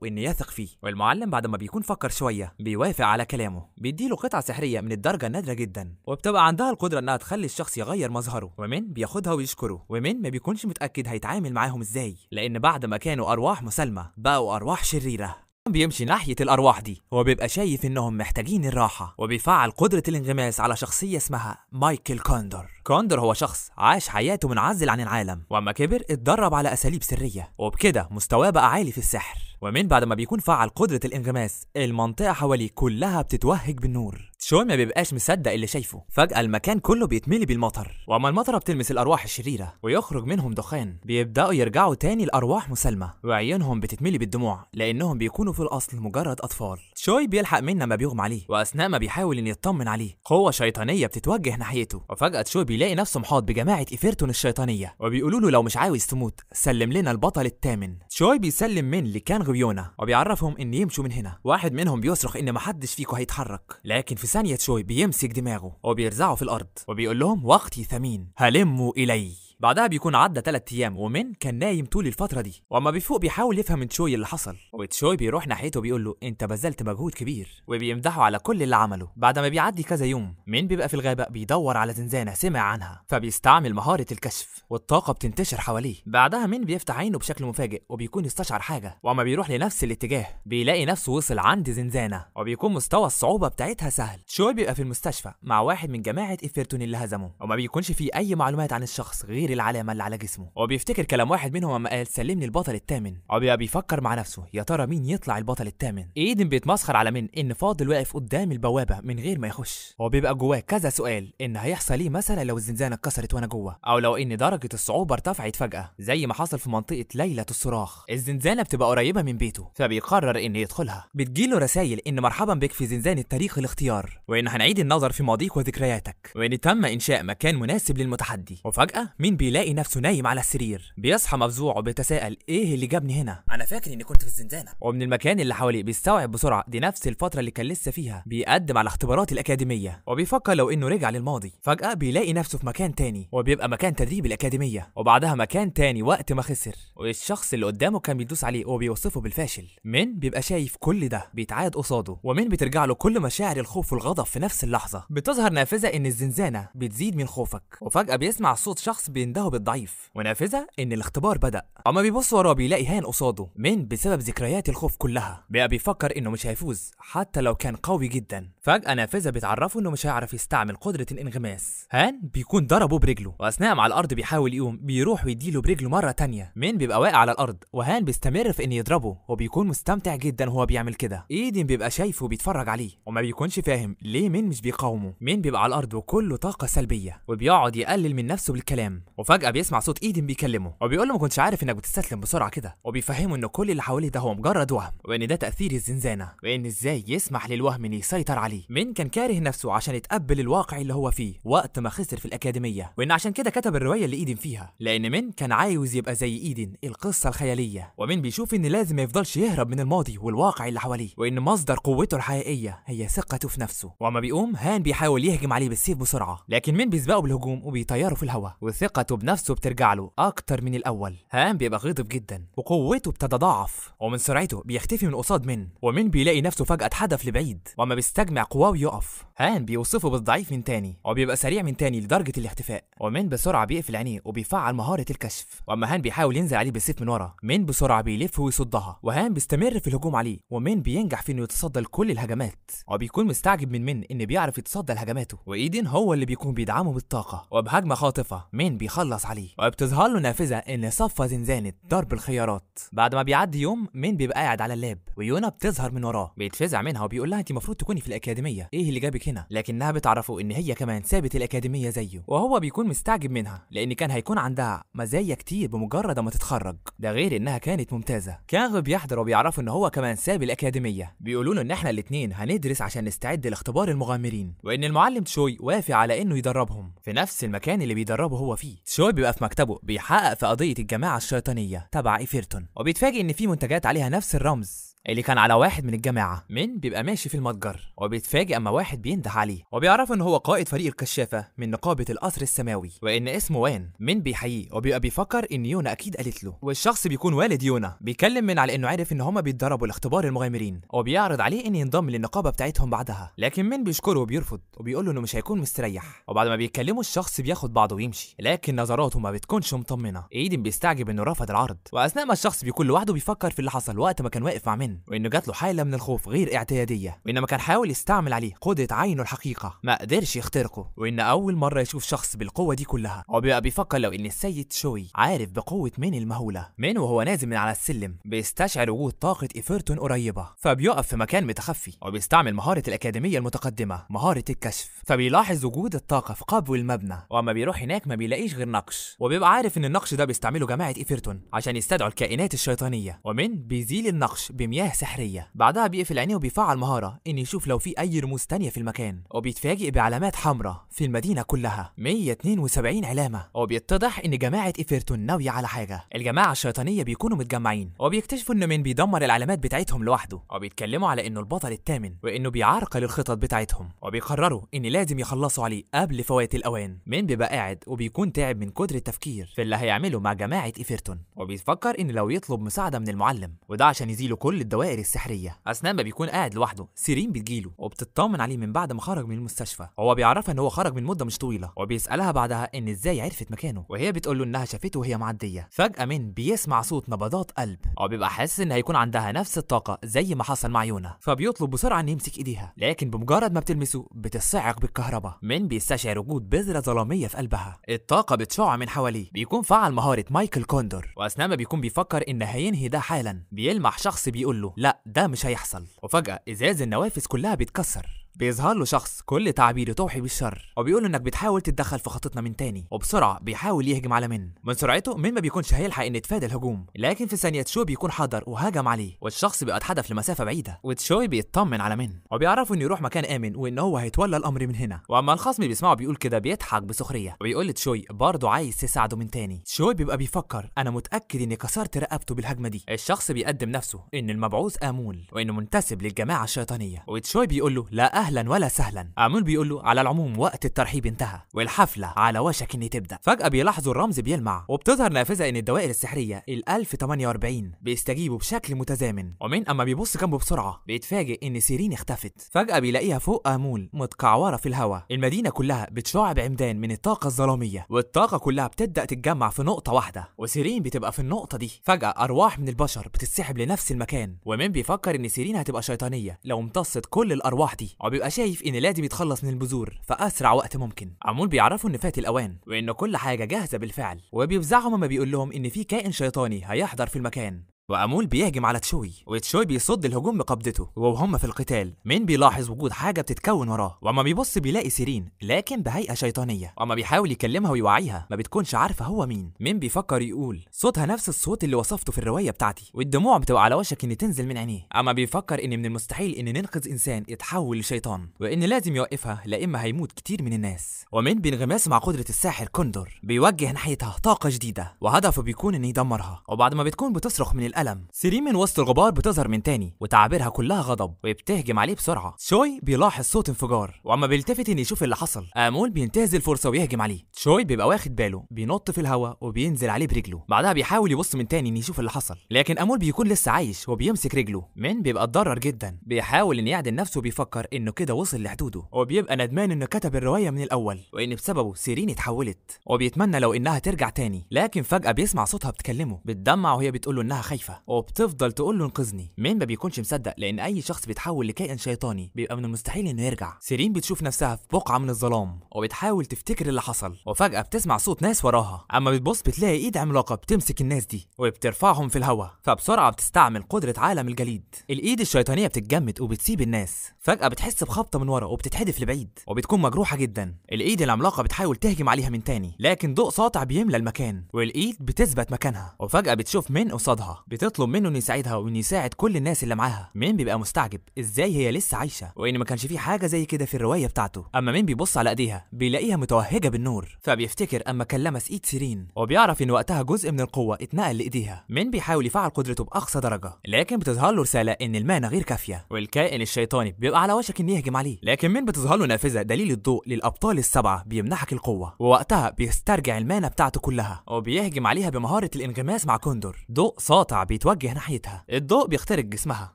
وان يثق فيه. والمعلم بعد ما بيكون فكر شويه بيوافق على كلامه، بيديله قطعه سحريه من الدرجه النادره جدا، وبتبقى عندها القدره انها تخلي الشخص يغير مظهره. ومن بياخدها ويشكره، ومن ما بيكونش متاكد هيتعامل معاهم ازاي، لان بعد ما كانوا ارواح مسالمه بقوا ارواح شريره. بيمشي ناحية الأرواح دي وبيبقى شايف إنهم محتاجين الراحة، وبيفعل قدرة الانغماس على شخصية اسمها مايكل كوندور. كوندور هو شخص عاش حياته منعزل عن العالم، وأما كبر اتدرب على أساليب سرية، وبكده مستواه بقى عالي في السحر. ومن بعد ما بيكون فعل قدرة الانغماس المنطقة حواليه كلها بتتوهج بالنور. تشوي ما بيبقاش مصدق اللي شايفه، فجأة المكان كله بيتملي بالمطر، وأما المطرة بتلمس الأرواح الشريرة ويخرج منهم دخان، بيبدأوا يرجعوا تاني لأرواح مسالمة، وعيونهم بتتملي بالدموع لأنهم بيكونوا في الأصل مجرد أطفال. تشوي بيلحق منا ما بيغمى عليه، وأثناء ما بيحاول إن يطمن عليه قوة شيطانية بتتوجه ناحيته، وفجأة تشوي بيلاقي نفسه محاط بجماعة إيفرتون الشيطانية، وبيقولوا له لو مش عاوز تموت سلم لنا البطل الثامن. تشوي بيسلم من لكان غبيونة وبيعرفهم إن يمشوا من هنا. واحد منهم بيصرخ إن محدش فيكم هيتحرك، لكن في ثانية تشوي بيمسك دماغه وبيرزعه في الأرض، وبيقول لهم وقتي ثمين هلموا إلي. بعدها بيكون عدى 3 أيام، ومن كان نايم طول الفترة دي، وأما بيفوق بيحاول يفهم من تشوي اللي حصل، وتشوي بيروح ناحيته بيقول له أنت بذلت مجهود كبير، وبيمدحه على كل اللي عمله. بعد ما بيعدي كذا يوم، من بيبقى في الغابة بيدور على زنزانة سمع عنها، فبيستعمل مهارة الكشف والطاقة بتنتشر حواليه. بعدها من بيفتح عينه بشكل مفاجئ وبيكون استشعر حاجة، وأما بيروح لنفس الاتجاه بيلاقي نفسه وصل عند زنزانة، وبيكون مستوى الصعوبة بتاعتها سهل. تشوي بيبقى في المستشفى مع واحد من جماعة إيفرتون اللي هزمه، وما بيكونش فيه أي معلومات عن الشخص غير العلامة اللي على جسمه، وبيفتكر كلام واحد منهم لما قال سلمني البطل الثامن، وبيبقى بيفكر مع نفسه يا ترى مين يطلع البطل الثامن. ايدن بيتمسخر على من ان فاضل واقف قدام البوابه من غير ما يخش، وبيبقى جواه كذا سؤال ان هيحصل ايه مثلا لو الزنزانه اتكسرت وانا جوه، او لو ان درجه الصعوبه ارتفعت فجاه زي ما حصل في منطقه ليله الصراخ. الزنزانه بتبقى قريبه من بيته، فبيقرر ان يدخلها. بتجيله رسائل ان مرحبا بك في زنزانه تاريخ الاختيار، وان هنعيد النظر في ماضيك وذكرياتك، وان تم انشاء مكان مناسب للمتحدي. وفجاه مين بيلاقي نفسه نايم على السرير، بيصحى مفزوع وبيتساءل ايه اللي جابني هنا، انا فاكر اني كنت في الزنزانه. ومن المكان اللي حواليه بيستوعب بسرعه دي نفس الفتره اللي كان لسه فيها بيقدم على اختبارات الاكاديميه، وبيفكر لو انه رجع للماضي. فجاه بيلاقي نفسه في مكان تاني، وبيبقى مكان تدريب الاكاديميه، وبعدها مكان تاني وقت ما خسر، والشخص اللي قدامه كان بيدوس عليه وبيوصفه بالفاشل. من بيبقى شايف كل ده بيتعاد قصاده، ومن بترجع له كل مشاعر الخوف والغضب في نفس اللحظه. بتظهر نافذه ان الزنزانه بتزيد من خوفك، وفجاه بيسمع صوت شخص بيندهوا بالضعيف، ونافذة ان الاختبار بدأ. اما بيبص وراه بيلاقي هان قصاده من بسبب ذكريات الخوف كلها. بقى بيفكر انه مش هيفوز حتى لو كان قوي جدا. فجأة نافذة بتعرفه انه مش هيعرف يستعمل قدرة الانغماس. هان بيكون ضربه برجله، واثناء ما على الارض بيحاول يقوم بيروح ويديله برجله مرة تانية. من بيبقى واقع على الارض، وهان بيستمر في ان يضربه وبيكون مستمتع جدا وهو بيعمل كده. ايدن بيبقى شايفه وبيتفرج عليه وما بيكونش فاهم ليه من مش بيقاومه. من بيبقى على الارض وكله طاقة سلبية وبيقعد يقلل من نفسه بالكلام. وفجأة بيسمع صوت ايدن بيكلمه وبيقول له ما كنتش عارف انك بتستسلم بسرعة كده، وبيفهمه ان كل اللي حواليه ده هو مجرد وهم، وان ده تأثير الزنزانة، وان ازاي يسمح للوهم ان يسيطر عليه. من كان كاره نفسه عشان يتقبل الواقع اللي هو فيه وقت ما خسر في الأكاديمية، وان عشان كده كتب الرواية اللي ايدن فيها، لان من كان عاوز يبقى زي ايدن القصة الخيالية. ومن بيشوف ان لازم ما يفضلش يهرب من الماضي والواقع اللي حواليه، وان مصدر قوته الحقيقية هي ثقته في نفسه. وما بيقوم هان بيحاول يهجم عليه بالسيف بسرعة، لكن من بيسبقه بالهجوم وبيطيره في الهواء، وثقته بنفسه بترجع له اكتر من الاول. هان بيبقى غاضب جدا وقوته بتتضاعف، ومن سرعته بيختفي من قصاد من، ومن بيلاقي نفسه فجأة اتحدف لبعيد، وما بيستجمع قواه ويقف. هان بيوصفه بالضعيف من تاني، وبيبقى سريع من تاني لدرجة الاختفاء. ومن بسرعة بيقفل عينيه وبيفعل مهارة الكشف. واما هان بيحاول ينزل عليه بالسيف من ورا، من بسرعة بيلف ويصدها، وهان بيستمر في الهجوم عليه، ومن بينجح في انه يتصدى لكل الهجمات، وبيكون مستعجب من ان بيعرف يتصدى لهجماته، وايدن هو اللي بيكون بيدعمه بالطاقة. وبهجمة خاطفة من بيخلص عليه، وبتظهر له نافذة ان صفى زنزانة ضرب الخيارات. بعد ما بيعدي يوم من بيبقى قاعد على اللاب، ويونا بتظهر من وراه، بيتفزع منها وبيقول لها انت المفروض تكوني في الأكاديمية، ايه اللي جابك هنا؟ لكنها بتعرفه ان هي كمان سابت الأكاديمية زيه، وهو بيكون مستعجب منها لان كان هيكون عندها مزايا كتير بمجرد ما تتخرج، ده غير انها كانت ممتازة. كان بيحضر وبيعرفوا ان هو كمان ساب الأكاديمية. بيقولوا له ان احنا الاتنين هندرس عشان نستعد لاختبار المغامرين، وان المعلم تشوي وافق على انه يدربهم في نفس المكان اللي بيدربه هو فيه. تشوي بيبقى في مكتبه بيحقق في قضية الجماعة الشيطانية تبع إيفرتون، وبيتفاجئ ان في منتجات عليها نفس الرمز اللي كان على واحد من الجماعة. من بيبقى ماشي في المتجر وبيتفاجئ اما واحد بينده عليه، وبيعرف ان هو قائد فريق الكشافة من نقابة القصر السماوي، وان اسمه وان. من بيحييه وبيبقى بيفكر ان يونا اكيد قالت له، والشخص بيكون والد يونا. بيكلم من على انه عارف ان هما بيتدربوا لاختبار المغامرين، وبيعرض عليه ان ينضم للنقابة بتاعتهم بعدها، لكن من بيشكره وبيرفض وبيقول له انه مش هيكون مستريح. وبعد ما بيتكلموا الشخص بياخد بعضه ويمشي، لكن نظراته ما بتكونش مطمنة. ايدن بيستعجب انه رفض العرض، واثناء ما الشخص بيكون لوحده بيفكر في اللي حصل وقت ما كان واقف مع من، وانه جات له حالة من الخوف غير اعتيادية، وانما كان حاول يستعمل عليه قدرة عينه الحقيقة ما قدرش يخترقه، وان اول مرة يشوف شخص بالقوة دي كلها. وبيبقى بيفكر لو ان السيد شوي عارف بقوة من المهولة. من وهو نازل من على السلم بيستشعر وجود طاقة إيفرتون قريبة، فبيقف في مكان متخفي، وبيستعمل مهارة الأكاديمية المتقدمة، مهارة الكشف. فبيلاحظ وجود الطاقة في قبو المبنى، واما بيروح هناك ما بيلاقيش غير نقش، وبيبقى عارف ان النقش ده بيستعمله جماعة إيفرتون عشان يستدعوا الكائنات الشيطانية. ومن بيزيل النقش بمياه سحرية، بعدها بيقفل عينيه وبيفعل مهارة ان يشوف لو في اي رموز تانية في المكان، وبيتفاجئ بعلامات حمراء في المدينة كلها 172 علامة، وبيتضح ان جماعة إيفرتون ناوية على حاجة. الجماعة الشيطانية بيكونوا متجمعين، وبيكتشفوا ان من بيدمر العلامات بتاعتهم لوحده، وبيتكلموا على انه البطل الثامن، وانه بيعرقل الخطط بتاعتهم، وبيقرروا ان لازم يخلصوا عليه قبل فوات الاوان. من بيبقى قاعد وبيكون تعب من كتر التفكير في اللي هيعمله مع جماعة إيفرتون، وبيفكر ان لو يطلب مساعدة من المعلم، وده عشان يزيلوا كل الدوائر السحرية. اثناء ما بيكون قاعد لوحده سيرين بتجيله وبتطمن عليه من بعد ما خرج من المستشفى، هو بيعرفها ان هو خرج من مدة مش طويلة، وبيسألها بعدها ان ازاي عرفت مكانه، وهي بتقول له انها شافته وهي معدية. فجأة من بيسمع صوت نبضات قلب، وبيبقى حاسس ان هيكون عندها نفس الطاقة زي ما حصل مع يونا، فبيطلب بسرعة ان يمسك ايديها، لكن بمجرد ما بتلمسه بتصعق بالكهرباء. من بيستشعر وجود بذرة ظلامية في قلبها، الطاقة بتشع من حواليه. بيكون فعل مهارة مايكل كوندور، واثناء ما بيكون بيفكر ان هينهي ده حالا، بيلمح شخص بيقول له لا ده مش هيحصل، وفجأة ازاز النوافذ كلها بيتكسر. بيظهر له شخص كل تعبيره توحي بالشر، وبيقول انك بتحاول تتدخل في خطتنا من تاني، وبسرعه بيحاول يهجم على من سرعته من ما بيكونش هيلحق ان يتفادى الهجوم، لكن في ثانيه تشوي بيكون حضر وهجم عليه، والشخص بيبقى اتحدف لمسافه بعيده، وتشوي بيطمن على من، وبيعرفوا انه يروح مكان امن وان هو هيتولى الامر من هنا. واما الخصم بيسمعه بيقول كده بيضحك بسخريه، وبيقول لتشوي برضه عايز تساعده من تاني. تشوي بيبقى بيفكر انا متاكد اني كسرت رقبته بالهجمه دي. الشخص بيقدم نفسه ان المبعوث امول، وانه منتسب للجماعه الشيطانيه، وتشوي بيقول له لا اهلا ولا سهلا. امول بيقول له على العموم وقت الترحيب انتهى والحفله على وشك ان تبدا. فجاه بيلاحظوا الرمز بيلمع وبتظهر نافذه ان الدوائر السحريه ال 1048 بيستجيبوا بشكل متزامن. ومن اما بيبص جنبه بسرعه بيتفاجئ ان سيرين اختفت. فجاه بيلاقيها فوق امول متكعوره في الهواء. المدينه كلها بتشع بعمدان من الطاقه الظلاميه والطاقه كلها بتبدا تتجمع في نقطه واحده وسيرين بتبقى في النقطه دي. فجاه ارواح من البشر بتتسحب لنفس المكان ومن بيفكر ان سيرين هتبقى شيطانيه لو امتصت كل الارواح دي وبيبقى شايف ان لازم يتخلص من البذور في اسرع وقت ممكن. امول بيعرفوا ان فات الاوان وان كل حاجه جاهزه بالفعل وبيفزعهم لما بيقول لهم ان في كائن شيطاني هيحضر في المكان. وامول بيهجم على تشوي وتشوي بيصد الهجوم بقبضته. وهم في القتال مين بيلاحظ وجود حاجه بتتكون وراه واما بيبص بيلاقي سيرين لكن بهيئه شيطانيه. واما بيحاول يكلمها ويوعيها ما بتكونش عارفه هو مين. مين بيفكر يقول صوتها نفس الصوت اللي وصفته في الروايه بتاعتي والدموع بتبقى على وشك ان تنزل من عينيه. اما بيفكر ان من المستحيل ان ننقذ انسان يتحول لشيطان وان لازم يوقفها لا اما هيموت كتير من الناس. ومين بينغمس مع قدره الساحر كوندور بيوجه ناحيتها طاقه جديده وهدفه بيكون انه يدمرها. وبعد ما بتكون بتصرخ من الالم سيرين من وسط الغبار بتظهر من تاني وتعابيرها كلها غضب وبتهجم عليه بسرعه. شوي بيلاحظ صوت انفجار واما بيلتفت ان يشوف اللي حصل امول بينتهز الفرصه ويهجم عليه. شوي بيبقى واخد باله بينط في الهواء وبينزل عليه برجله. بعدها بيحاول يبص من تاني ان يشوف اللي حصل لكن امول بيكون لسه عايش وبيمسك رجله. من بيبقى اتضرر جدا بيحاول ان يعدل نفسه وبيفكر انه كده وصل لحدوده وبيبقى ندمان انه كتب الروايه من الاول وان بسببه سيرين اتحولت وبيتمنى لو انها ترجع تاني. لكن فجاه بيسمع صوتها بتكلمه بتدمع وهي بتقول له انها خايفه وبتفضل تقول له انقذني. مين ما بيكونش مصدق لان اي شخص بيتحول لكائن شيطاني بيبقى من المستحيل انه يرجع. سيرين بتشوف نفسها في بقعه من الظلام وبتحاول تفتكر اللي حصل وفجاه بتسمع صوت ناس وراها. اما بتبص بتلاقي ايد عملاقه بتمسك الناس دي وبترفعهم في الهواء. فبسرعه بتستعمل قدره عالم الجليد. الايد الشيطانيه بتتجمد وبتسيب الناس. فجاه بتحس بخبطه من ورا وبتتحدف لبعيد وبتكون مجروحه جدا. الايد العملاقه بتحاول تهجم عليها من تاني لكن ضوء ساطع بيملى المكان والايد بتثبت مكانها. وفجاه بتشوف مين قصادها بتطلب منه انه يساعدها وانه يساعد كل الناس اللي معاها. مين بيبقى مستعجب ازاي هي لسه عايشه وان ما كانش في حاجه زي كده في الروايه بتاعته. اما مين بيبص على ايديها بيلاقيها متوهجه بالنور فبيفتكر اما كان لمس ايد سيرين وبيعرف ان وقتها جزء من القوه اتنقل لايديها. مين بيحاول يفعل قدرته باقصى درجه لكن بتظهر له رساله ان المانع غير كافيه والكائن الشيطاني بيبقى على وشك انه يهجم عليه. لكن مين بتظهر له نافذه دليل الضوء للابطال السبعه بيمنحك القوه ووقتها بيسترجع المانع بتاعته كلها وبيهجم عليها بمهاره الانغماس مع كوندور. ضوء ساطع بيتوجه ناحيتها. الضوء بيخترق جسمها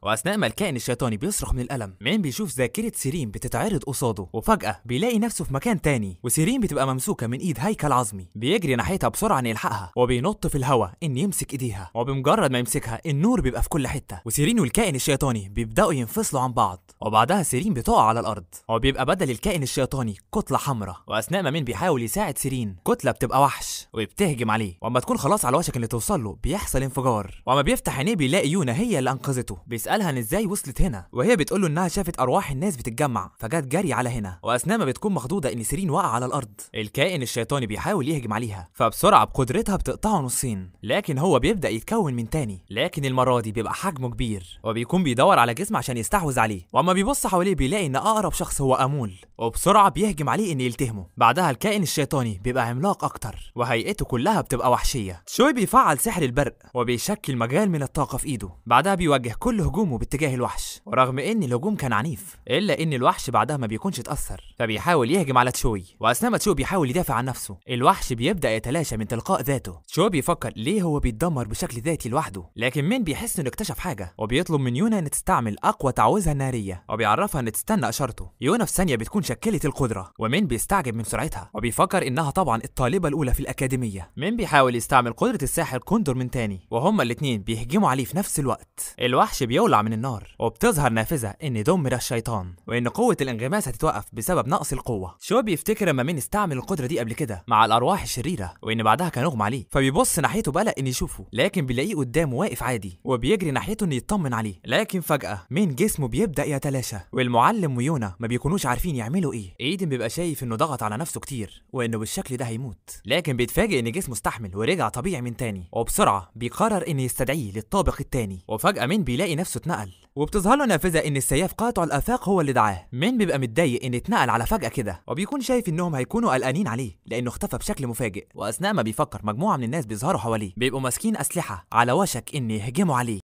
واثناء ما الكائن الشيطاني بيصرخ من الالم مين بيشوف ذاكره سيرين بتتعرض قصاده وفجاه بيلاقي نفسه في مكان تاني وسيرين بتبقى ممسوكه من ايد هيكل عظمي. بيجري ناحيتها بسرعه ان يلحقها وبينط في الهواء ان يمسك ايديها وبمجرد ما يمسكها النور بيبقى في كل حته وسيرين والكائن الشيطاني بيبداوا ينفصلوا عن بعض. وبعدها سيرين بتقع على الارض وبيبقى بدل الكائن الشيطاني كتله حمراء. واثناء ما مين بيحاول يساعد سيرين كتله بتبقى وحش وبتهجم عليه. واما تكون خلاص على وشك اللي توصل له بيحصل انفجار. واما بيفتح عينيه بيلاقي يونا هي اللي انقذته. بيسالها ان ازاي وصلت هنا وهي بتقول له انها شافت ارواح الناس بتتجمع فجت جري على هنا. واثناء ما بتكون مخضوضه ان سيرين واقعه على الارض الكائن الشيطاني بيحاول يهجم عليها فبسرعه بقدرتها بتقطعه نصين لكن هو بيبدا يتكون من تاني لكن المره دي بيبقى حجمه كبير وبيكون بيدور على جسم عشان يستحوذ عليه. واما بيبص حواليه بيلاقي ان اقرب شخص هو امول وبسرعه بيهجم عليه ان يلتهمه. بعدها الكائن الشيطاني بيبقى عملاق اكتر وهيئته كلها بتبقى وحشيه. شوي بيفعل سحر البرق وبيشكل مجال من الطاقه في ايده. بعدها بيوجه كل هجومه باتجاه الوحش ورغم ان الهجوم كان عنيف الا ان الوحش بعدها ما بيكونش اتاثر فبيحاول يهجم على تشوي. واثناء ما تشوي بيحاول يدافع عن نفسه الوحش بيبدا يتلاشى من تلقاء ذاته. تشوي بيفكر ليه هو بيتدمر بشكل ذاتي لوحده لكن مين بيحس انه اكتشف حاجه وبيطلب من يونا ان تستعمل اقوى تعويذها الناريه وبيعرفها ان تستنى اشارته. يونا في ثانيه بتكون شكلت القدره ومين بيستعجب من سرعتها وبيفكر انها طبعا الطالبه الاولى في الاكاديميه. مين بيحاول يستعمل قدره الساحر كوندور من تاني وهما الاثنين بيهجموا عليه في نفس الوقت. الوحش بيولع من النار وبتظهر نافذه ان دمر الشيطان وان قوه الانغماس هتتوقف بسبب نقص القوه. شو بيفتكر اما مين استعمل القدره دي قبل كده مع الارواح الشريره وان بعدها كان اغمى عليه فبيبص ناحيته بقلق ان يشوفه لكن بيلاقيه قدامه واقف عادي وبيجري ناحيته انه يطمن عليه. لكن فجاه مين جسمه بيبدا يتلاشى والمعلم ويونا ما بيكونوش عارفين يعملوا ايه. ايدن بيبقى شايف انه ضغط على نفسه كتير وانه بالشكل ده هيموت لكن بيتفاجئ ان جسمه استحمل ورجع طبيعي من تاني وبسرعه بيقرر ان يستدعيه للطابق التاني. وفجاه مين بيلاقي نفسه اتنقل وبتظهر له نافذه ان السياف قاطع الافاق هو اللي دعاه. مين بيبقى متضايق ان اتنقل على فجاه كده وبيكون شايف انهم هيكونوا قلقانين عليه لانه اختفى بشكل مفاجئ. واثناء ما بيفكر مجموعه من الناس بيظهروا حواليه بيبقوا ماسكين اسلحه على وشك ان يهجموا عليه